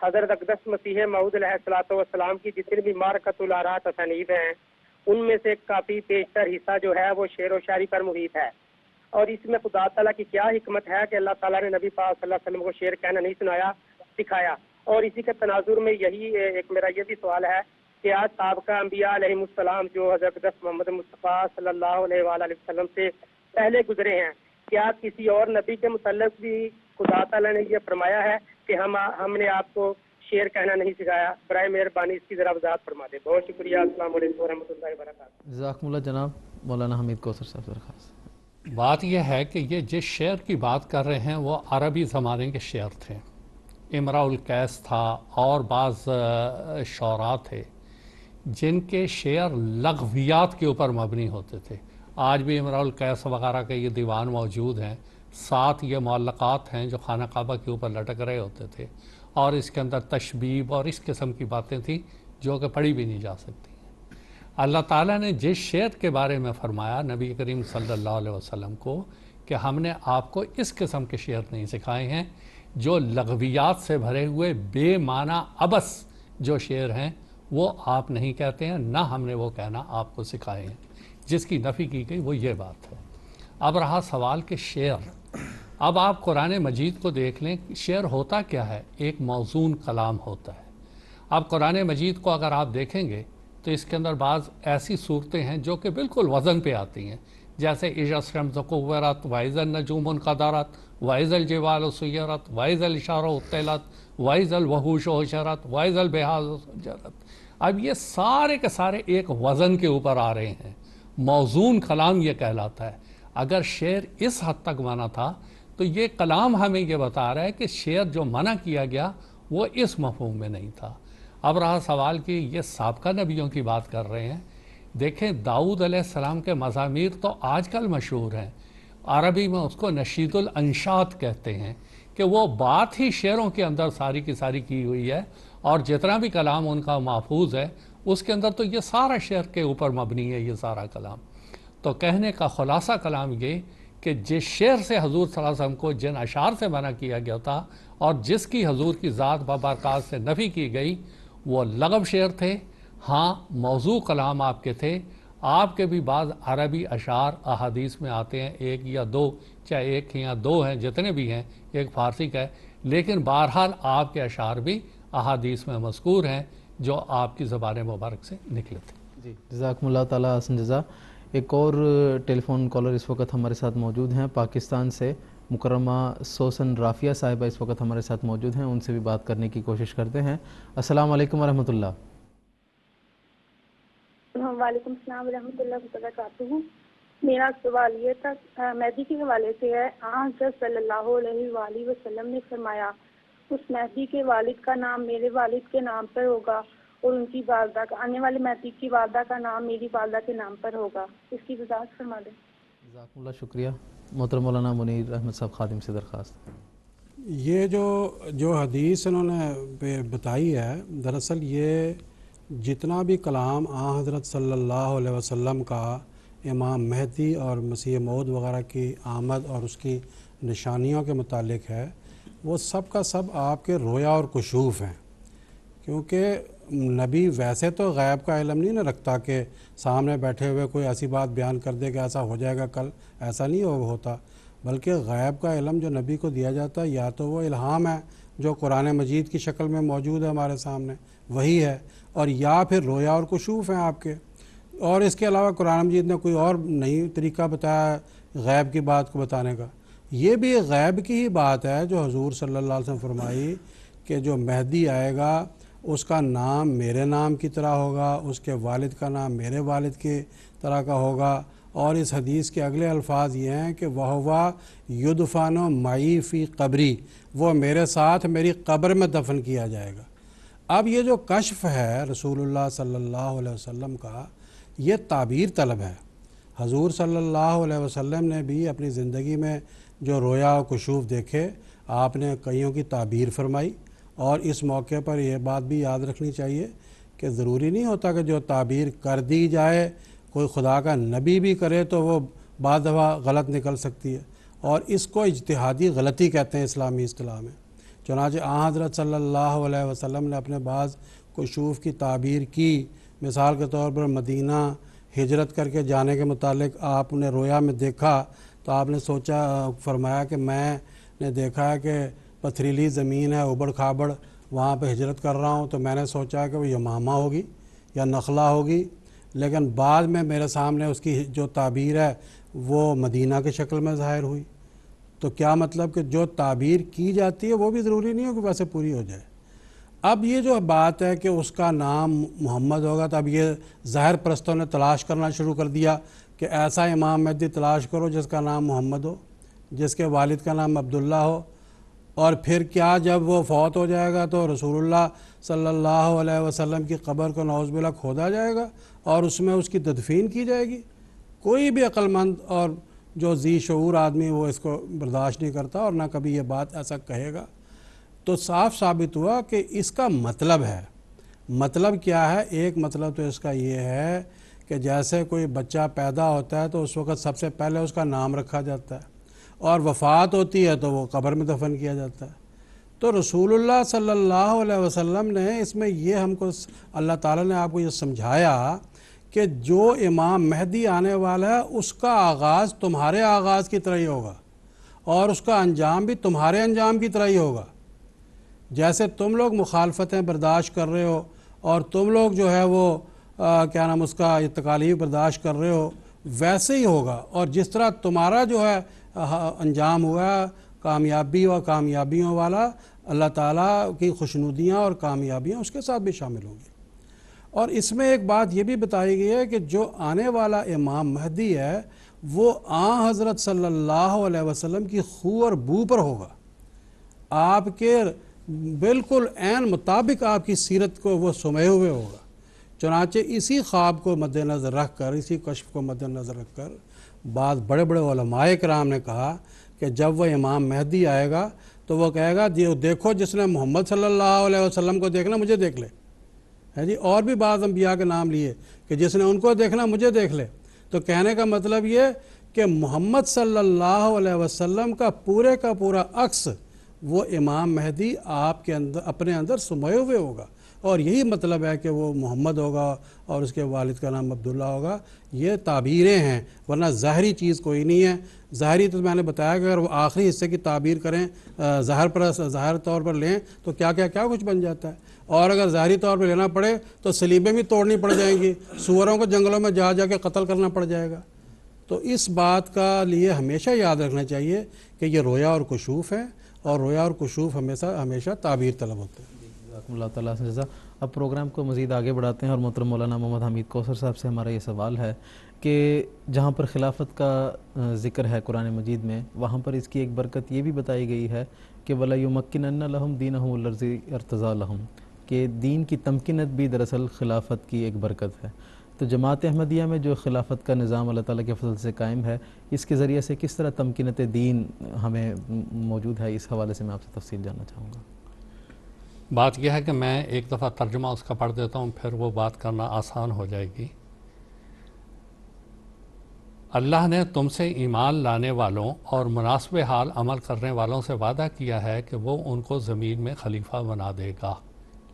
حضرت اقدس مسیح موعود علیہ الصلوۃ والسلام کی جتنی بھی معرکۃ الآراء تصانیف ہیں ان میں سے کافی بیشتر حصہ جو ہے وہ شعر و شاعری پر محیط ہے، اور اس میں خدا تعالیٰ کی کیا حکمت ہے کہ اللہ تعالیٰ نے نبی پاک صلی اللہ علیہ وسلم کو شعر کہنا نہیں سنایا، سکھایا؟ اور اسی کے تناظر میں یہی ایک میرا یہ بھی سوال ہے کہ آج سابقہ انبیاء علیہ السلام جو حضرت اقدس محمد مصطفیٰ صلی اللہ علیہ وآلہ وسلم سے پہلے گزرے ہیں، کیا کسی اور نبی کے متعلق بھی خدا تعالیٰ نے یہ فرمایا ہے کہ ہم نے آپ کو شعر کہنا نہیں سکھایا؟ برائے مہربانی اس کی ذرا وضاحت فرما دیں۔ بہت شکریہ، السلام علیکم ورحمۃ اللہ وبرکاتہ۔ جزاکم اللہ جناب مولانا حمید کوثر صاحب درخواست۔ بات یہ ہے کہ یہ جس شعر کی بات کر رہے ہیں وہ عربی زمانے کے شعر تھے، امراء القیس تھا اور بعض شعراء تھے جن کے شعر لغویات کے اوپر مبنی ہوتے تھے۔ آج بھی امراء القیس وغیرہ کے یہ دیوان موجود ہیں، 7 یہ معلقات ہیں جو خانہ کعبہ کے اوپر لٹک رہے ہوتے تھے، اور اس کے اندر تشبیب اور اس قسم کی باتیں تھیں جو کہ پڑھی بھی نہیں جا سکتی۔ اللہ تعالیٰ نے جس شعر کے بارے میں فرمایا نبی کریم صلی اللہ علیہ وسلم کو کہ ہم نے آپ کو اس قسم کے شعر نہیں سکھائے ہیں، جو لغویات سے بھرے ہوئے بے معنی عبث جو شعر ہیں وہ آپ نہیں کہتے ہیں، نہ ہم نے وہ کہنا آپ کو سکھائے ہیں، جس کی نفی کی گئی وہ یہ بات ہے۔ اب رہا سوال کہ شعر، اب آپ قرآن مجید کو دیکھ لیں، شعر ہوتا کیا ہے؟ ایک موزون کلام ہوتا ہے۔ اب قرآن مجید کو اگر آپ دیکھیں گے تو اس کے اندر بعض ایسی صورتیں ہیں جو کہ بالکل وزن پہ آتی ہیں، جیسے اذا الشمس کورت واذا النجوم انقدرت واذا الجبال سیرت واذا العشار عطلت واذا الوحوش حشرت واذا البحار سجرت۔ اب یہ سارے کے سارے ایک وزن کے اوپر آ رہے ہیں، موزون کلام یہ کہلاتا ہے۔ اگر شعر اس حد تک منع تھا تو یہ کلام ہمیں یہ بتا رہا ہے کہ شعر جو منع کیا گیا وہ اس مفہوم میں نہیں تھا۔ اب رہا سوال کہ یہ سابقہ نبیوں کی بات کر رہے ہیں، دیکھیں داؤد علیہ السلام کے مزامیر تو آج کل مشہور ہیں، عربی میں اس کو نشید الانشاد کہتے ہیں، کہ وہ بات ہی شعروں کے اندر ساری کی ساری کی ہوئی ہے، اور جتنا بھی کلام ان کا محفوظ ہے اس کے اندر تو یہ سارا شعر کے اوپر مبنی ہے یہ سارا کلام۔ تو کہنے کا خلاصہ کلام یہ کہ جس شعر سے حضور صلی اللہ علیہ وسلم کو جن اشعار سے منع کیا گیا تھا اور جس کی حضور کی ذات ببرکات سے نفی کی گئی وہ لغو شعر تھے۔ ہاں موضوع کلام آپ کے تھے، آپ کے بھی بعض عربی اشعار احادیث میں آتے ہیں، 1 یا 2، چاہے 1 یا 2 ہیں، جتنے بھی ہیں، ایک فارسی کا ہے، لیکن بہرحال آپ کے اشعار بھی احادیث میں مذکور ہیں جو آپ کی زبان مبارک سے نکلے تھے۔ جی جزاکم اللہ تعالیٰ حسن جزا۔ ایک اور ٹیلی فون کالر اس وقت ہمارے ساتھ موجود ہیں، پاکستان سے مکرمہ سوسن رافیہ صاحبہ اس وقت ہمارے ساتھ موجود ہیں، ان سے بھی بات کرنے کی کوشش کرتے ہیں۔ السلام علیکم ورحمۃ اللہ۔ وعلیکم السلام ورحمۃ اللہ وبرکاتہ۔ میرا سوال یہ تھا، مہدی کے حوالے سے ہے۔ حضرت صلی اللہ علیہ وآلہ وسلم نے فرمایا اس مہدی کے والد کا نام میرے والد کے نام پر ہوگا اور ان کی والدہ کا، آنے والے مہدی کی والدہ کا نام میری والدہ کے نام پر ہوگا، اس کی وضاحت فرما دیں۔ جزاکم اللہ، شکریہ۔ محترم مولانا منیر احمد صاحب خادم سے درخواست۔ یہ جو حدیث انہوں نے بتائی ہے، دراصل یہ جتنا بھی کلام حضرت صلی اللہ علیہ وسلم کا امام مہدی اور مسیح موعود وغیرہ کی آمد اور اس کی نشانیوں کے متعلق ہے، وہ سب کا سب آپ کے رویا اور کشوف ہیں، کیونکہ نبی ویسے تو غیب کا علم نہیں نہ رکھتا کہ سامنے بیٹھے ہوئے کوئی ایسی بات بیان کر دے کہ ایسا ہو جائے گا کل، ایسا نہیں ہوتا، بلکہ غیب کا علم جو نبی کو دیا جاتا ہے یا تو وہ الہام ہے جو قرآن مجید کی شکل میں موجود ہے ہمارے سامنے، وہی ہے، اور یا پھر رویا اور کشوف ہیں آپ کے، اور اس کے علاوہ قرآن مجید نے کوئی اور نئی طریقہ بتایا غیب کی بات کو بتانے کا۔ یہ بھی غیب کی ہی بات ہے جو حضور صلی اللہ علیہ وسلم فرمائی کہ جو مہدی آئے گا اس کا نام میرے نام کی طرح ہوگا، اس کے والد کا نام میرے والد کی طرح کا ہوگا، اور اس حدیث کے اگلے الفاظ یہ ہیں کہ وَهُوَ يُدْفَنُ مَعِي فِي قبری، وہ میرے ساتھ میری قبر میں دفن کیا جائے گا۔ اب یہ جو کشف ہے رسول اللہ صلی اللہ علیہ وسلم کا، یہ تعبیر طلب ہے۔ حضور صلی اللہ علیہ وسلم نے بھی اپنی زندگی میں جو رویا و کشوف دیکھے، آپ نے کئیوں کی تعبیر فرمائی، اور اس موقع پر یہ بات بھی یاد رکھنی چاہیے کہ ضروری نہیں ہوتا کہ جو تعبیر کر دی جائے کوئی خدا کا نبی بھی کرے تو وہ بعض دفعہ غلط نکل سکتی ہے، اور اس کو اجتہادی غلطی کہتے ہیں اسلامی اصطلاح میں۔ چنانچہ حضرت صلی اللہ علیہ وسلم نے اپنے بعض کشوف کی تعبیر کی. مثال کے طور پر مدینہ ہجرت کر کے جانے کے متعلق آپ نے رویا میں دیکھا تو آپ نے سوچا فرمایا کہ میں نے دیکھا ہے کہ پتھریلی زمین ہے، ابڑ کھابڑ، وہاں پہ ہجرت کر رہا ہوں تو میں نے سوچا کہ وہ یمامہ ہوگی یا نخلا ہوگی، لیکن بعد میں میرے سامنے اس کی جو تعبیر ہے وہ مدینہ کی شکل میں ظاہر ہوئی. تو کیا مطلب کہ جو تعبیر کی جاتی ہے وہ بھی ضروری نہیں ہو کہ ویسے پوری ہو جائے. اب یہ جو بات ہے کہ اس کا نام محمد ہوگا تو اب یہ ظاہر پرستوں نے تلاش کرنا شروع کر دیا کہ ایسا امام مہدی تلاش کرو جس کا نام محمد ہو، جس کے والد کا نام عبداللہ ہو، اور پھر کیا جب وہ فوت ہو جائے گا تو رسول اللہ صلی اللہ علیہ وسلم کی قبر کو نعوذ باللہ کھودا جائے گا اور اس میں اس کی تدفین کی جائے گی. کوئی بھی عقل مند اور جو ذی شعور آدمی وہ اس کو برداشت نہیں کرتا اور نہ کبھی یہ بات ایسا کہے گا. تو صاف ثابت ہوا کہ اس کا مطلب ہے. مطلب کیا ہے؟ ایک مطلب تو اس کا یہ ہے کہ جیسے کوئی بچہ پیدا ہوتا ہے تو اس وقت سب سے پہلے اس کا نام رکھا جاتا ہے اور وفات ہوتی ہے تو وہ قبر میں دفن کیا جاتا ہے. تو رسول اللہ صلی اللہ علیہ وسلم نے اس میں یہ ہم کو اللہ تعالیٰ نے آپ کو یہ سمجھایا کہ جو امام مہدی آنے والا ہے اس کا آغاز تمہارے آغاز کی طرح ہی ہوگا اور اس کا انجام بھی تمہارے انجام کی طرح ہی ہوگا. جیسے تم لوگ مخالفتیں برداشت کر رہے ہو اور تم لوگ جو ہے وہ کیا نام اس کا تکالیف برداشت کر رہے ہو ویسے ہی ہوگا. اور جس طرح تمہارا جو ہے انجام ہوا کامیابی اور کامیابیوں والا، اللہ تعالیٰ کی خوشنودیاں اور کامیابیاں اس کے ساتھ بھی شامل ہوں گی. اور اس میں ایک بات یہ بھی بتائی گئی ہے کہ جو آنے والا امام مہدی ہے وہ حضرت صلی اللہ علیہ وسلم کی خو اور بو پر ہوگا، آپ کے بالکل عین مطابق آپ کی سیرت کو وہ سمے ہوئے ہوگا. چنانچہ اسی خواب کو مد نظر رکھ کر، اسی کشف کو مد نظر رکھ کر بعض بڑے بڑے علماء کرام نے کہا کہ جب وہ امام مہدی آئے گا تو وہ کہے گا دیکھو جس نے محمد صلی اللہ علیہ وسلم کو دیکھنا مجھے دیکھ لے. ہے جی، اور بھی بعض انبیاء کے نام لیے کہ جس نے ان کو دیکھنا مجھے دیکھ لے. تو کہنے کا مطلب یہ کہ محمد صلی اللہ علیہ وسلم کا پورا عکس وہ امام مہدی آپ کے اندر اپنے اندر سموئے ہوئے ہوگا. اور یہی مطلب ہے کہ وہ محمد ہوگا اور اس کے والد کا نام عبداللہ ہوگا. یہ تعبیریں ہیں ورنہ ظاہری چیز کوئی نہیں ہے. ظاہری تو میں نے بتایا کہ اگر وہ آخری حصے کی تعبیر کریں ظاہر طور پر لیں تو کیا کچھ بن جاتا ہے. اور اگر ظاہری طور پر لینا پڑے تو سلیبیں بھی توڑنی پڑ جائیں گی، سوروں کو جنگلوں میں جا کے قتل کرنا پڑ جائے گا. تو اس بات کا لیے ہمیشہ یاد رکھنا چاہیے کہ یہ رویا اور کشوف ہے اور رویا اور کشوف ہمیشہ تعبیر طلب ہوتے ہیں. جزاکم اللہ تعالیٰ سے جزا. اب پروگرام کو مزید آگے بڑھاتے ہیں اور محترم مولانا محمد حمید کوثر صاحب سے ہمارا یہ سوال ہے کہ جہاں پر خلافت کا ذکر ہے قرآن مجید میں، وہاں پر اس کی ایک برکت یہ بھی بتائی گئی ہے کہ وَلَيُمَكِّنَنَّ لَهُمْ دِينَهُمُ الَّذِي ارْتَضَىٰ لَهُمْ، کہ دین کی تمکنت بھی دراصل خلافت کی ایک برکت ہے. تو جماعت احمدیہ میں جو خلافت کا نظام اللہ تعالیٰ کے فضل سے قائم ہے، اس کے ذریعے سے کس طرح تمکنت دین ہمیں موجود ہے، اس حوالے سے میں آپ سے تفصیل جاننا چاہوں گا. بات یہ ہے کہ میں ایک دفعہ ترجمہ اس کا پڑھ دیتا ہوں، پھر وہ بات کرنا آسان ہو جائے گی. اللہ نے تم سے ایمان لانے والوں اور مناسب حال عمل کرنے والوں سے وعدہ کیا ہے کہ وہ ان کو زمین میں خلیفہ بنا دے گا.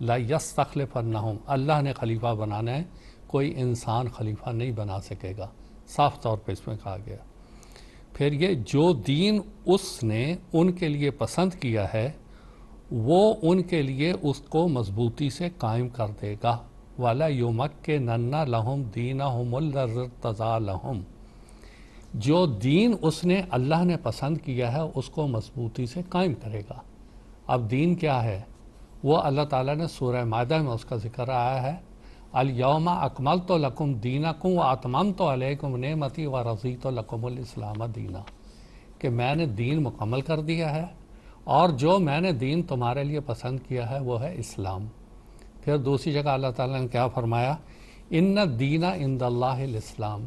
لا یستخلفنہم، اللہ نے خلیفہ بنانا ہے، کوئی انسان خلیفہ نہیں بنا سکے گا، صاف طور پہ اس میں کہا گیا. پھر یہ جو دین اس نے ان کے لیے پسند کیا ہے وہ ان کے لیے اس کو مضبوطی سے قائم کر دے گا. وَلَا يُمَكِّنَنَّ لَهُمْ دِينَهُمُ الَّذِي ارْتَضَىٰ لَهُمْ، جو دین اس نے اللہ نے پسند کیا ہے اس کو مضبوطی سے قائم کرے گا. اب دین کیا ہے؟ وہ اللہ تعالیٰ نے سورہ مائدہ میں اس کا ذکر آیا ہے، الْيَوْمَ أَكْمَلْتُ لَكُمْ دِينَكُمْ وَأَتْمَمْتُ عَلَيْكُمْ نِعْمَتِي وَرَضِيتُ لَكُمُ الْإِسْلَامَ دِينًا، کہ میں نے دین مکمل کر دیا ہے اور جو میں نے دین تمہارے لیے پسند کیا ہے وہ ہے اسلام. پھر دوسری جگہ اللہ تعالیٰ نے کیا فرمایا، ان الدین عند اللہ الاسلام،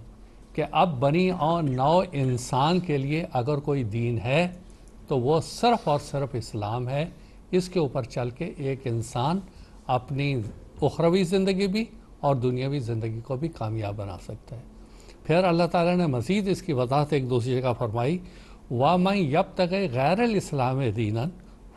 کہ اب بنی اور نو انسان کے لیے اگر کوئی دین ہے تو وہ صرف اور صرف اسلام ہے. اس کے اوپر چل کے ایک انسان اپنی اخروی زندگی بھی اور دنیاوی زندگی کو بھی کامیاب بنا سکتا ہے. پھر اللہ تعالیٰ نے مزید اس کی وضاحت ایک دوسری جگہ فرمائی، وَمَنْ يَبْتَغِ غَيْرَ الْإِسْلَامِ دِينًا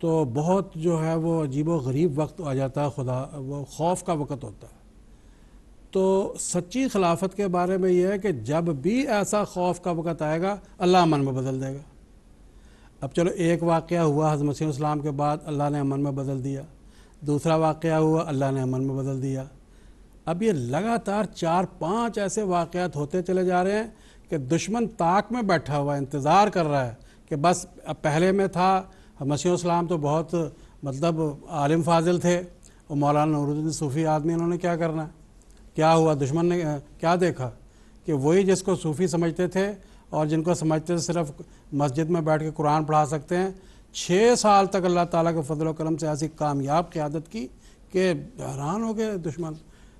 تو بہت جو ہے وہ عجیب و غریب وقت آ جاتا ہے، خدا وہ خوف کا وقت ہوتا ہے۔ تو سچی خلافت کے بارے میں یہ ہے کہ جب بھی ایسا خوف کا وقت آئے گا اللہ امن میں بدل دے گا۔ اب چلو ایک واقعہ ہوا حضرت مسیح السلام کے بعد اللہ نے امن میں بدل دیا، دوسرا واقعہ ہوا اللہ نے امن میں بدل دیا۔ اب یہ لگاتار 4-5 ایسے واقعات ہوتے چلے جا رہے ہیں کہ دشمن طاق میں بیٹھا ہوا انتظار کر رہا ہے کہ بس اب پہلے میں تھا مسیح السلام تو بہت مطلب عالم فاضل تھے، اور مولانا نور الدین صوفی آدمی، انہوں نے کیا کرنا ہے؟ کیا ہوا؟ دشمن نے کیا دیکھا کہ وہی جس کو صوفی سمجھتے تھے اور جن کو سمجھتے تھے صرف مسجد میں بیٹھ کے قرآن پڑھا سکتے ہیں، 6 سال تک اللہ تعالیٰ کے فضل و کرم سے ایسی کامیاب قیادت کی کہ حیران ہو گئے دشمن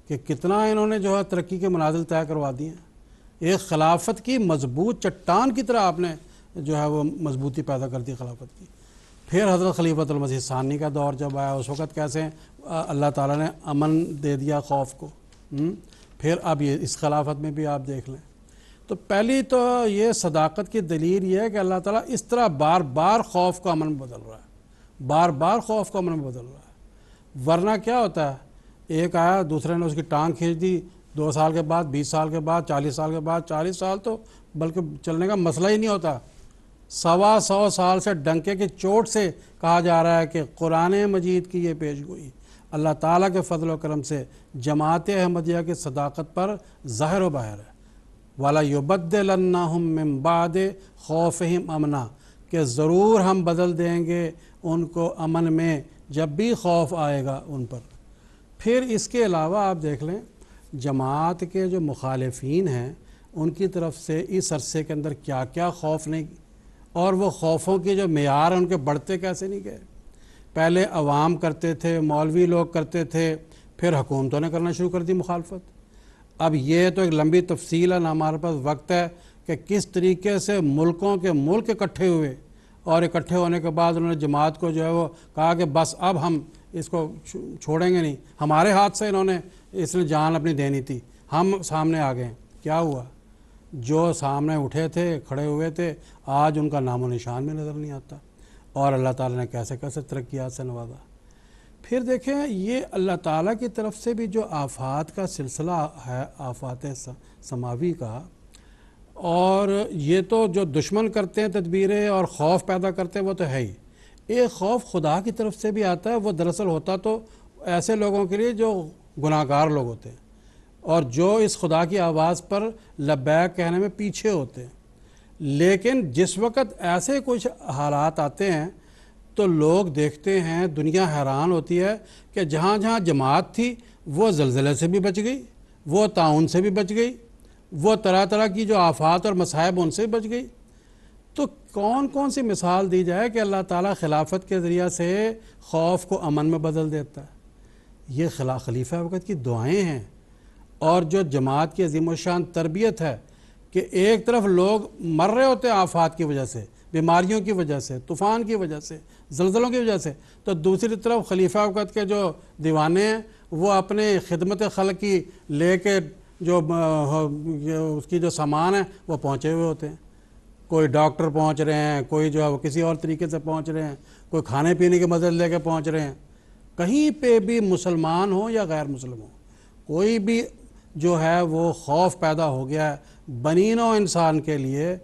کہ کتنا انہوں نے جو ہے ترقی کے منازل طے کروا دی ہیں۔ ایک خلافت کی مضبوط چٹان کی طرح آپ نے جو ہے وہ مضبوطی پیدا کر دی خلافت کی۔ پھر حضرت خلیفۃ المسیح ثانی کا دور جب آیا، اس وقت کیسے اللہ تعالیٰ نے امن دے دیا خوف کو۔ پھر اب یہ اس خلافت میں بھی آپ دیکھ لیں تو پہلی تو یہ صداقت کی دلیل یہ ہے کہ اللہ تعالیٰ اس طرح بار بار خوف کو امن میں بدل رہا ہے، بار بار خوف کو امن میں بدل رہا ہے۔ ورنہ کیا ہوتا ہے، ایک آیا دوسرے نے اس کی ٹانگ کھینچ دی، 2 سال کے بعد، 20 سال کے بعد، 40 سال کے بعد، 40 سال تو بلکہ چلنے کا مسئلہ ہی نہیں ہوتا، 125 سال سے ڈنکے کی چوٹ سے کہا جا رہا ہے کہ قرآن مجید کی یہ پیش گوئی اللہ تعالیٰ کے فضل و کرم سے جماعت احمدیہ کی صداقت پر ظاہر و باہر ہے۔ وَلَا يُبَدِّلَنَّهُم مِّن بَعْدِ خَوْفِهِمْ امنا، کہ ضرور ہم بدل دیں گے ان کو امن میں جب بھی خوف آئے گا ان پر۔ پھر اس کے علاوہ آپ دیکھ لیں جماعت کے جو مخالفین ہیں ان کی طرف سے اس عرصے کے اندر کیا کیا خوف نہیں، اور وہ خوفوں کے جو معیار ہیں ان کے بڑھتے کیسے نہیں گئے۔ پہلے عوام کرتے تھے، مولوی لوگ کرتے تھے، پھر حکومتوں نے کرنا شروع کر دی مخالفت۔ اب یہ تو ایک لمبی تفصیل ہے، نہ ہمارے پاس وقت ہے کہ کس طریقے سے ملکوں کے ملک اکٹھے ہوئے، اور اکٹھے ہونے کے بعد انہوں نے جماعت کو جو ہے وہ کہا کہ بس اب ہم اس کو چھوڑیں گے نہیں، ہمارے ہاتھ سے انہوں نے اس نے جان اپنی دینی تھی، ہم سامنے آ گئے۔ کیا ہوا؟ جو سامنے اٹھے تھے، کھڑے ہوئے تھے، آج ان کا نام و نشان بھی نظر نہیں آتا، اور اللہ تعالیٰ نے کیسے کیسے ترقیات سے نوازا۔ پھر دیکھیں یہ اللہ تعالیٰ کی طرف سے بھی جو آفات کا سلسلہ ہے، آفات سماوی کا، اور یہ تو جو دشمن کرتے ہیں تدبیریں اور خوف پیدا کرتے ہیں وہ تو ہے ہی، ایک خوف خدا کی طرف سے بھی آتا ہے۔ وہ دراصل ہوتا تو ایسے لوگوں کے لیے جو گناہ گار لوگ ہوتے ہیں اور جو اس خدا کی آواز پر لبیک کہنے میں پیچھے ہوتے ہیں، لیکن جس وقت ایسے کچھ حالات آتے ہیں تو لوگ دیکھتے ہیں، دنیا حیران ہوتی ہے کہ جہاں جہاں جماعت تھی وہ زلزلے سے بھی بچ گئی، وہ طاعون سے بھی بچ گئی، وہ طرح طرح کی جو آفات اور مصائب ان سے بچ گئی۔ تو کون کون سی مثال دی جائے کہ اللہ تعالیٰ خلافت کے ذریعہ سے خوف کو امن میں بدل دیتا ہے؟ یہ خلیفہ وقت کی دعائیں ہیں، اور جو جماعت کی عظیم الشان تربیت ہے کہ ایک طرف لوگ مر رہے ہوتے ہیں آفات کی وجہ سے، بیماریوں کی وجہ سے، طوفان کی وجہ سے، زلزلوں کی وجہ سے، تو دوسری طرف خلیفہ وقت کے جو دیوانے ہیں وہ اپنے خدمت خلق کی لے کے جو اس کی جو سامان ہے وہ پہنچے ہوئے ہوتے ہیں۔ کوئی ڈاکٹر پہنچ رہے ہیں، کوئی جو ہے وہ کسی اور طریقے سے پہنچ رہے ہیں، کوئی کھانے پینے کی مدد لے کے پہنچ رہے ہیں۔ کہیں پہ بھی مسلمان ہو یا غیر مسلم ہو، کوئی بھی جو ہے وہ خوف پیدا ہو گیا ہے بنی نوع انسان کے لیے،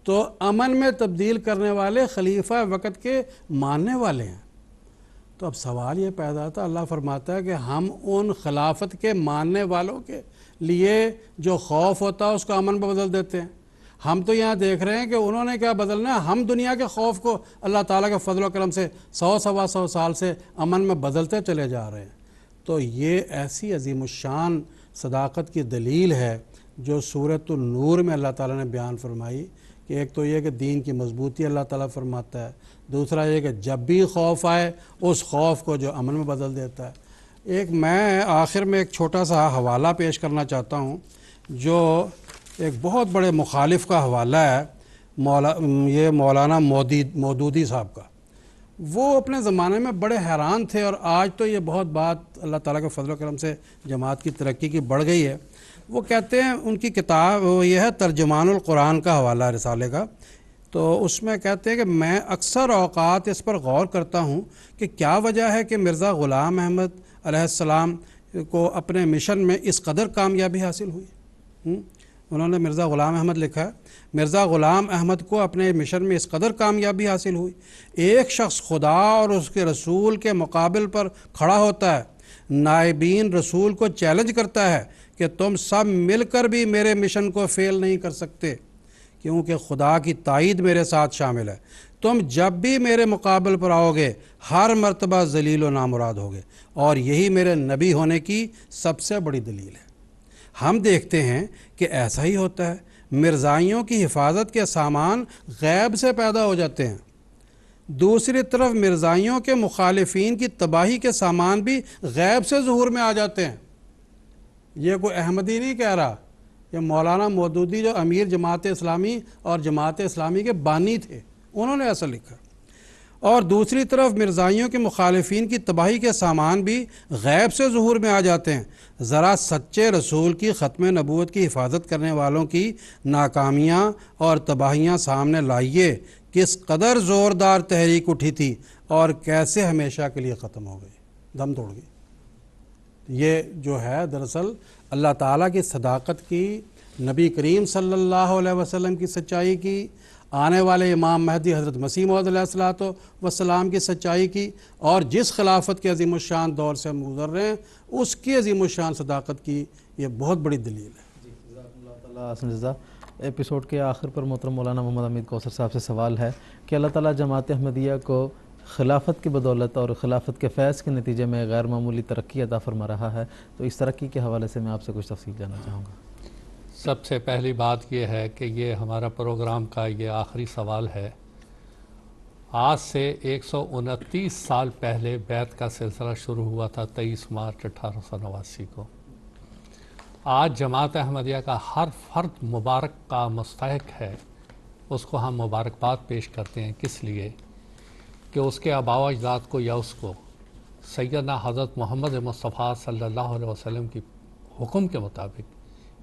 تو امن میں تبدیل کرنے والے خلیفہ وقت کے ماننے والے ہیں۔ تو اب سوال یہ پیدا ہوتا ہے، اللہ فرماتا ہے کہ ہم ان خلافت کے ماننے والوں کے لیے جو خوف ہوتا ہے اس کو امن میں بدل دیتے ہیں۔ ہم تو یہاں دیکھ رہے ہیں کہ انہوں نے کیا بدلنا ہے، ہم دنیا کے خوف کو اللہ تعالیٰ کے فضل و کرم سے 100-125 سال سے امن میں بدلتے چلے جا رہے ہیں۔ تو یہ ایسی عظیم الشان صداقت کی دلیل ہے جو سورۃ النور میں اللہ تعالیٰ نے بیان فرمائی کہ ایک تو یہ کہ دین کی مضبوطی اللہ تعالیٰ فرماتا ہے، دوسرا یہ کہ جب بھی خوف آئے اس خوف کو جو امن میں بدل دیتا ہے۔ ایک میں آخر میں ایک چھوٹا سا حوالہ پیش کرنا چاہتا ہوں جو ایک بہت بڑے مخالف کا حوالہ ہے، یہ مولانا مودودی صاحب کا۔ وہ اپنے زمانے میں بڑے حیران تھے، اور آج تو یہ بہت بات اللہ تعالیٰ کے فضل و کرم سے جماعت کی ترقی کی بڑھ گئی ہے۔ وہ کہتے ہیں، ان کی کتاب یہ ہے ترجمان القرآن کا حوالہ رسالے کا، تو اس میں کہتے ہیں کہ میں اکثر اوقات اس پر غور کرتا ہوں کہ کیا وجہ ہے کہ مرزا غلام احمد علیہ السلام کو اپنے مشن میں اس قدر کامیابی حاصل ہوئی۔ انہوں نے مرزا غلام احمد لکھا ہے، مرزا غلام احمد کو اپنے مشن میں اس قدر کامیابی حاصل ہوئی، ایک شخص خدا اور اس کے رسول کے مقابل پر کھڑا ہوتا ہے، نائبین رسول کو چیلنج کرتا ہے کہ تم سب مل کر بھی میرے مشن کو فیل نہیں کر سکتے، کیونکہ خدا کی تائید میرے ساتھ شامل ہے۔ تم جب بھی میرے مقابل پر آؤ گے ہر مرتبہ ذلیل و نامراد ہوگے، اور یہی میرے نبی ہونے کی سب سے بڑی دلیل ہے۔ ہم دیکھتے ہیں کہ ایسا ہی ہوتا ہے، مرزائیوں کی حفاظت کے سامان غیب سے پیدا ہو جاتے ہیں، دوسری طرف مرزائیوں کے مخالفین کی تباہی کے سامان بھی غیب سے ظہور میں آ جاتے ہیں۔ یہ کوئی احمدی نہیں کہہ رہا، یہ مولانا مودودی جو امیر جماعت اسلامی اور جماعت اسلامی کے بانی تھے، انہوں نے ایسا لکھا۔ اور دوسری طرف مرزائیوں کے مخالفین کی تباہی کے سامان بھی غیب سے ظہور میں آ جاتے ہیں۔ ذرا سچے رسول کی ختم نبوت کی حفاظت کرنے والوں کی ناکامیاں اور تباہیاں سامنے لائیے، کس قدر زوردار تحریک اٹھی تھی اور کیسے ہمیشہ کے لیے ختم ہو گئی، دم توڑ گئی۔ یہ جو ہے دراصل اللہ تعالیٰ کی صداقت کی، نبی کریم صلی اللہ علیہ وسلم کی سچائی کی، آنے والے امام مہدی حضرت مسیح موعود علیہ الصلوۃ والسلام کی سچائی کی، اور جس خلافت کے عظیم الشان دور سے ہم گزر رہے ہیں اس کی عظیم الشان صداقت کی یہ بہت بڑی دلیل ہے۔ اللہ تعالیٰ حسن جزا۔ ایپیسوڈ کے آخر پر محترم مولانا محمد حمید کوثر صاحب سے سوال ہے کہ اللہ تعالیٰ جماعت احمدیہ کو خلافت کی بدولت اور خلافت کے فیض کے نتیجے میں غیر معمولی ترقی عطا فرما رہا ہے، تو اس ترقی کے حوالے سے میں آپ سے کچھ تفصیل جاننا چاہوں گا۔ سب سے پہلی بات یہ ہے کہ یہ ہمارا پروگرام کا یہ آخری سوال ہے۔ آج سے 129 سال پہلے بیعت کا سلسلہ شروع ہوا تھا 23 مارچ 1889 کو۔ آج جماعت احمدیہ کا ہر فرد مبارک کا مستحق ہے، اس کو ہم مبارکباد پیش کرتے ہیں، کس لیے کہ اس کے آباء و اجداد کو یا اس کو سیدنا حضرت محمد مصطفیٰ صلی اللہ علیہ وسلم کی حکم کے مطابق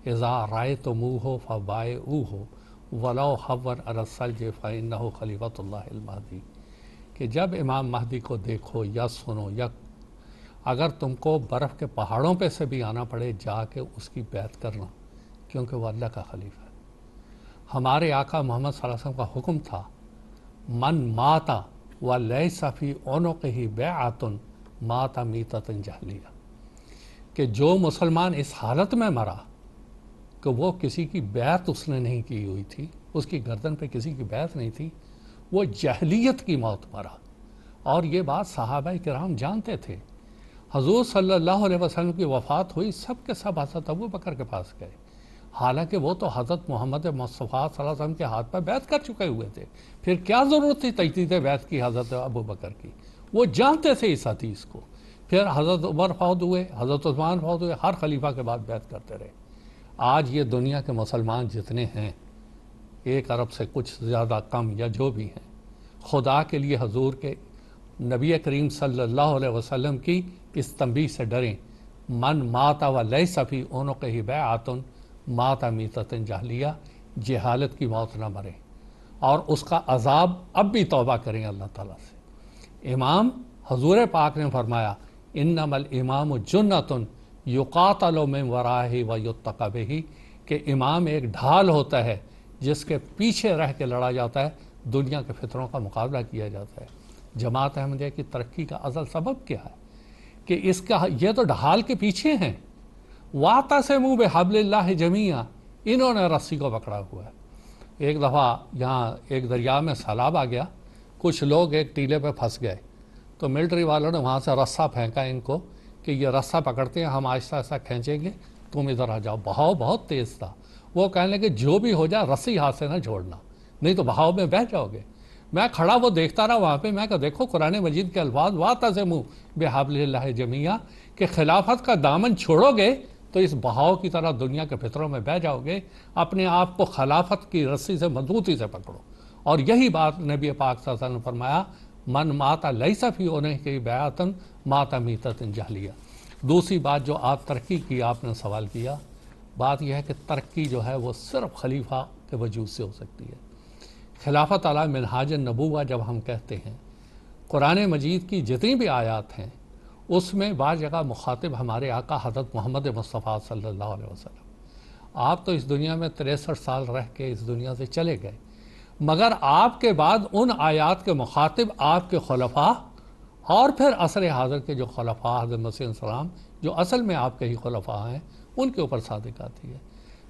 اذا رأیتموہ فبایعوہ ولو حوا علی الثلج فإنہ خلیفۃ اللہ المہدی، کہ جب امام مہدی کو دیکھو یا سنو، یا اگر تم کو برف کے پہاڑوں پہ سے بھی آنا پڑے جا کے اس کی بیعت کرنا، کیونکہ وہ اللہ کا خلیفہ ہے۔ ہمارے آقا محمد صلی اللہ علیہ وسلم کا حکم تھا من مات ولیس فی عنقہ بیعۃ مات میتۃ جاہلیہ، کہ جو مسلمان اس حالت میں مرا کہ وہ کسی کی بیعت اس نے نہیں کی ہوئی تھی، اس کی گردن پہ کسی کی بیعت نہیں تھی، وہ جاہلیت کی موت مرا۔ اور یہ بات صحابہ کرام جانتے تھے۔ حضور صلی اللہ علیہ وسلم کی وفات ہوئی، سب کے سب حضرت ابو بکر کے پاس گئے، حالانکہ وہ تو حضرت محمد مصطفیٰ صلی اللہ علیہ وسلم کے ہاتھ پر بیعت کر چکے ہوئے تھے، پھر کیا ضرورت تھی تجدید بیعت کی حضرت ابو بکر کی؟ وہ جانتے تھے اس حدیث کو۔ پھر حضرت عمر فوت ہوئے، حضرت عثمان فوت ہوئے، ہر خلیفہ کے بعد بیعت کرتے رہے۔ آج یہ دنیا کے مسلمان جتنے ہیں، 1 ارب سے کچھ زیادہ کم یا جو بھی ہیں، خدا کے لیے حضور کے نبی کریم صلی اللہ علیہ وسلم کی اس تنبیہ سے ڈریں، من مات ولیس فی عنقہ بیعۃ مات میتۃ جاہلیہ، جہالت کی موت نہ مرے، اور اس کا عذاب اب بھی توبہ کریں اللہ تعالیٰ سے۔ امام حضور پاک نے فرمایا انما الامام جنۃ یقاتل من ورائہ ویتقی بہ، کہ امام ایک ڈھال ہوتا ہے جس کے پیچھے رہ کے لڑا جاتا ہے، دنیا کے فتنوں کا مقابلہ کیا جاتا ہے۔ جماعت احمدیہ کی ترقی کا اصل سبب کیا ہے کہ اس کا یہ تو ڈھال کے پیچھے ہیں، واعتصموا بحبل اللہ جمیعا، انہوں نے رسی کو پکڑا ہوا ہے۔ ایک دفعہ یہاں ایک دریا میں سیلاب آ گیا، کچھ لوگ ایک ٹیلے پہ پھنس گئے، تو ملٹری والوں نے وہاں سے رسہ پھینکا ان کو کہ یہ رسہ پکڑتے ہیں، ہم آہستہ آہستہ کھینچیں گے، تم ادھر آ جاؤ۔ بہاؤ بہت تیز تھا، وہ کہنے لگے جو بھی ہو جائے رسی ہاتھ سے نہ چھوڑنا، نہیں تو بہاؤ میں بہہ جاؤ گے۔ میں کھڑا وہ دیکھتا رہا وہاں پہ، میں کہا دیکھو قرآن مجید کے الفاظ واعتصموا بحبل اللہ جمیعا، کہ خلافت کا دامن چھوڑو گے تو اس بہاؤ کی طرح دنیا کے فطروں میں بہہ جاؤ گے، اپنے آپ کو خلافت کی رسی سے مضبوطی سے پکڑو۔ اور یہی بات نبی پاک صلی اللہ علیہ وسلم نے فرمایا من مات لیس فی عنقہ بیعۃ مات میتۃ جاہلیہ۔ دوسری بات جو آپ ترقی کی آپ نے سوال کیا، بات یہ ہے کہ ترقی جو ہے وہ صرف خلیفہ کے وجود سے ہو سکتی ہے، خلافت علی منہاج النبوہ جب ہم کہتے ہیں، قرآن مجید کی جتنی بھی آیات ہیں اس میں بعض جگہ مخاطب ہمارے آقا حضرت محمد مصطفیٰ صلی اللہ علیہ وسلم. آپ تو اس دنیا میں 63 سال رہ کے اس دنیا سے چلے گئے، مگر آپ کے بعد ان آیات کے مخاطب آپ کے خلفاء اور پھر عصر حاضر کے جو خلفاء حضرت مسیح علیہ السلام جو اصل میں آپ کے ہی خلفاء ہیں، ان کے اوپر صادق آتی ہے.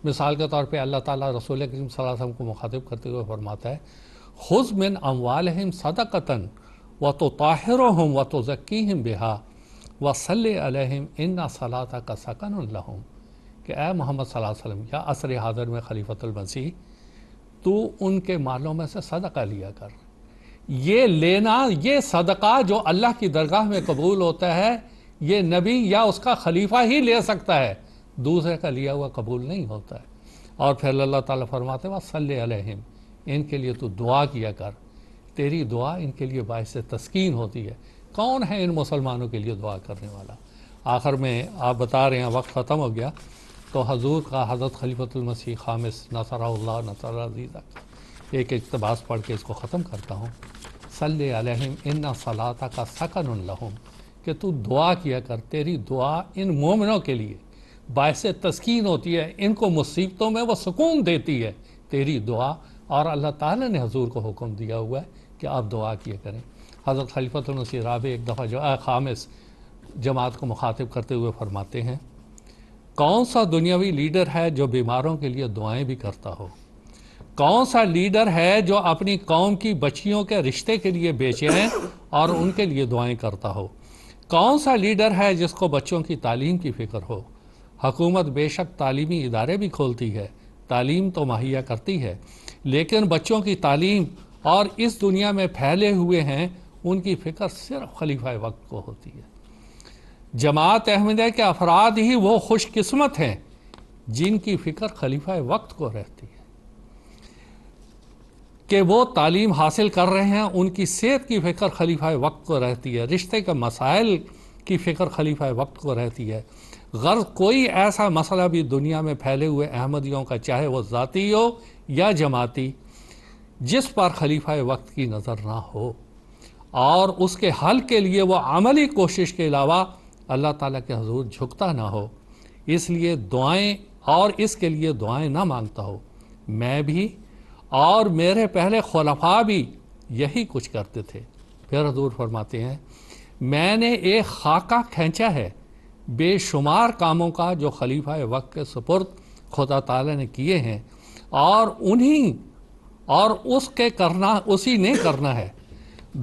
مثال کے طور پہ اللہ تعالیٰ رسول کریم صلی اللہ علیہ وسلم کو مخاطب کرتے ہوئے فرماتا ہے، خذ من اموالہم صدقۃ وتطہرہم وتزکیہم بہا وصلی علیہم ان صلاتک سکن لہم، کہ اے محمد صلی اللہ علیہ وسلم یا عصر حاضر میں خلیفۃ المسیح، تو ان کے مالوں میں سے صدقہ لیا کر. یہ لینا، یہ صدقہ جو اللہ کی درگاہ میں قبول ہوتا ہے، یہ نبی یا اس کا خلیفہ ہی لے سکتا ہے، دوسرے کا لیا ہوا قبول نہیں ہوتا ہے. اور پھر اللہ تعالیٰ فرماتے ہیں وصلی علیہم، ان کے لیے تو دعا کیا کر، تیری دعا ان کے لیے باعث تسکین ہوتی ہے. کون ہے ان مسلمانوں کے لیے دعا کرنے والا؟ آخر میں آپ بتا رہے ہیں وقت ختم ہو گیا، تو حضور کا حضرت خلیفۃ المسیح خامس نصر اللہ نصر عزیزہ ایک اقتباس پڑھ کے اس کو ختم کرتا ہوں. صلی علیہم ان صلاتک سکن لہم، کہ تو دعا کیا کر، تیری دعا ان مومنوں کے لیے باعث تسکین ہوتی ہے، ان کو مصیبتوں میں وہ سکون دیتی ہے تیری دعا. اور اللہ تعالیٰ نے حضور کو حکم دیا ہوا ہے کہ آپ دعا کیا کریں. حضرت خلیفۃ المسیح رابع ایک دفعہ جو خامس جماعت کو مخاطب کرتے ہوئے فرماتے ہیں، کون سا دنیاوی لیڈر ہے جو بیماروں کے لیے دعائیں بھی کرتا ہو؟ کون سا لیڈر ہے جو اپنی قوم کی بچیوں کے رشتے کے لیے بے چین اور ان کے لیے دعائیں کرتا ہو؟ کون سا لیڈر ہے جس کو بچوں کی تعلیم کی فکر ہو؟ حکومت بے شک تعلیمی ادارے بھی کھولتی ہے، تعلیم تو مہیا کرتی ہے، لیکن بچوں کی تعلیم اور اس دنیا میں پھیلے ہوئے ہیں ان کی فکر صرف خلیفہ وقت کو ہوتی ہے. جماعت احمدیہ کے افراد ہی وہ خوش قسمت ہیں جن کی فکر خلیفہ وقت کو رہتی ہے کہ وہ تعلیم حاصل کر رہے ہیں، ان کی صحت کی فکر خلیفہ وقت کو رہتی ہے، رشتے کے مسائل کی فکر خلیفہ وقت کو رہتی ہے. غرض کوئی ایسا مسئلہ بھی دنیا میں پھیلے ہوئے احمدیوں کا، چاہے وہ ذاتی ہو یا جماعتی، جس پر خلیفہ وقت کی نظر نہ ہو اور اس کے حل کے لیے وہ عملی کوشش کے علاوہ اللہ تعالیٰ کے حضور جھکتا نہ ہو. اس لیے دعائیں، اور اس کے لیے دعائیں نہ مانگتا ہو. میں بھی اور میرے پہلے خلفاء بھی یہی کچھ کرتے تھے. پھر حضور فرماتے ہیں، میں نے ایک خاکہ کھینچا ہے بے شمار کاموں کا جو خلیفہ وقت کے سپرد خدا تعالیٰ نے کیے ہیں، اور اس کے کرنا اسی نے کرنا ہے.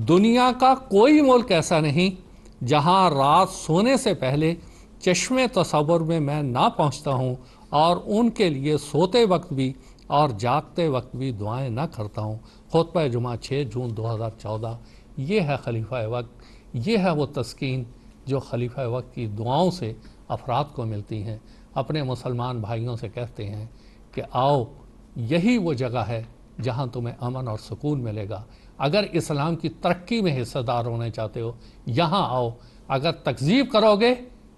دنیا کا کوئی ملک ایسا نہیں جہاں رات سونے سے پہلے چشمے تصور میں نہ پہنچتا ہوں اور ان کے لیے سوتے وقت بھی اور جاگتے وقت بھی دعائیں نہ کرتا ہوں. خطبہ جمعہ 6 جون 2014. یہ ہے خلیفہ وقت، یہ ہے وہ تسکین جو خلیفہ وقت کی دعاؤں سے افراد کو ملتی ہیں. اپنے مسلمان بھائیوں سے کہتے ہیں کہ آؤ، یہی وہ جگہ ہے جہاں تمہیں امن اور سکون ملے گا. اگر اسلام کی ترقی میں حصہ دار ہونے چاہتے ہو، یہاں آؤ. اگر تکذیب کرو گے،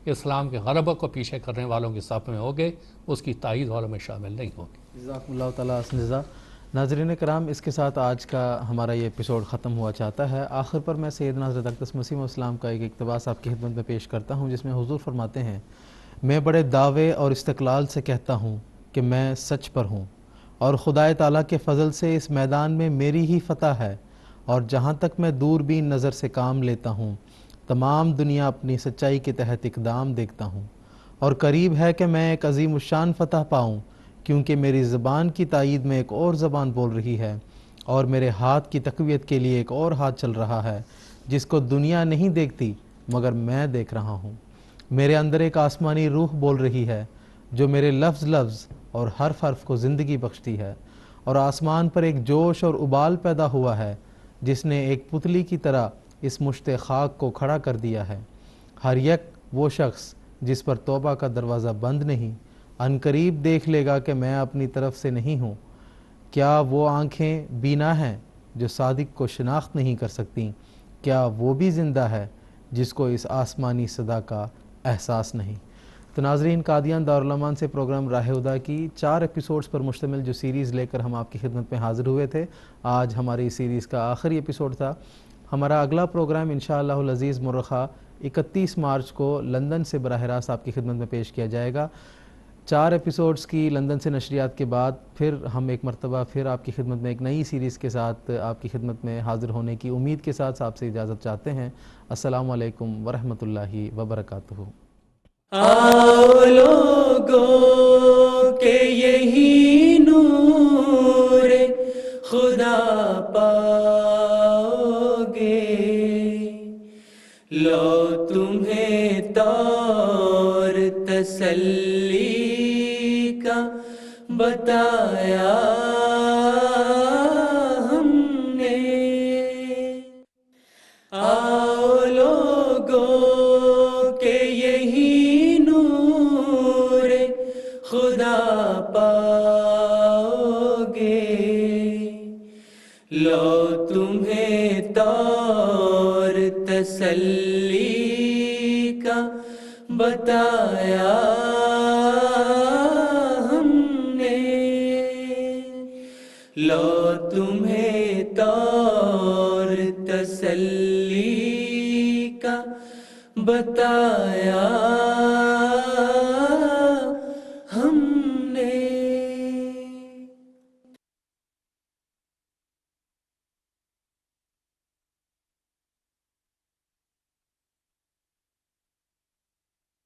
اسلام کے غلبہ کو پیچھے کرنے والوں کی صف میں ہوگے، اس کی تائید والوں میں شامل نہیں ہوگے. جزاکم اللہ تعالیٰ حسن جزا. ناظرین کرام، اس کے ساتھ آج کا ہمارا یہ ایپیسوڈ ختم ہوا چاہتا ہے. آخر پر میں سیدنا حضرت اقدس مسیح موعود السلام کا ایک اقتباس آپ کی خدمت میں پیش کرتا ہوں، جس میں حضور فرماتے ہیں، میں بڑے دعوے اور استقلال سے کہتا ہوں کہ میں سچ پر ہوں، اور خدائے تعالیٰ کے فضل سے اس میدان میں میری ہی فتح ہے، اور جہاں تک میں دوربین نظر سے کام لیتا ہوں، تمام دنیا اپنی سچائی کے تحت اقدام دیکھتا ہوں، اور قریب ہے کہ میں ایک عظیم الشان فتح پاؤں، کیونکہ میری زبان کی تائید میں ایک اور زبان بول رہی ہے، اور میرے ہاتھ کی تقویت کے لیے ایک اور ہاتھ چل رہا ہے، جس کو دنیا نہیں دیکھتی مگر میں دیکھ رہا ہوں. میرے اندر ایک آسمانی روح بول رہی ہے جو میرے لفظ لفظ اور حرف حرف کو زندگی بخشتی ہے، اور آسمان پر ایک جوش اور ابال پیدا ہوا ہے جس نے ایک پتلی کی طرح اس مشت خاک کو کھڑا کر دیا ہے. ہر یک وہ شخص جس پر توبہ کا دروازہ بند نہیں، عنقریب دیکھ لے گا کہ میں اپنی طرف سے نہیں ہوں. کیا وہ آنکھیں بینا ہیں جو صادق کو شناخت نہیں کر سکتیں؟ کیا وہ بھی زندہ ہے جس کو اس آسمانی صدا کا احساس نہیں؟ تو ناظرین، قادیان دارالمان سے پروگرام راہ ہدیٰ کی 4 ایپیسوڈز پر مشتمل جو سیریز لے کر ہم آپ کی خدمت میں حاضر ہوئے تھے، آج ہماری سیریز کا آخری ایپیسوڈ تھا۔ ہمارا اگلا پروگرام انشاءاللہ العزیز مرخہ 31 مارچ کو لندن سے براہ راست آپ کی خدمت میں پیش کیا جائے گا۔ 4 ایپیسوڈز کی لندن سے نشریات کے بعد پھر ہم ایک مرتبہ پھر آپ کی خدمت میں ایک نئی سیریز کے ساتھ آپ کی خدمت میں حاضر ہونے کی امید کے ساتھ آپ سے اجازت چاہتے ہیں۔ السلام علیکم ورحمۃ اللہ وبرکاتہ۔ آؤ لوگوں کہ یہی نور خدا پاؤ گے، لو تمہیں طور تسلی کا بتایا ہم نے۔ آؤ لوگوں کہ یہی نور خدا پاؤ گے، لو تمہیں طور تسلی کا بتایا ہم نے، لو تمہیں طور تسلی کا بتایا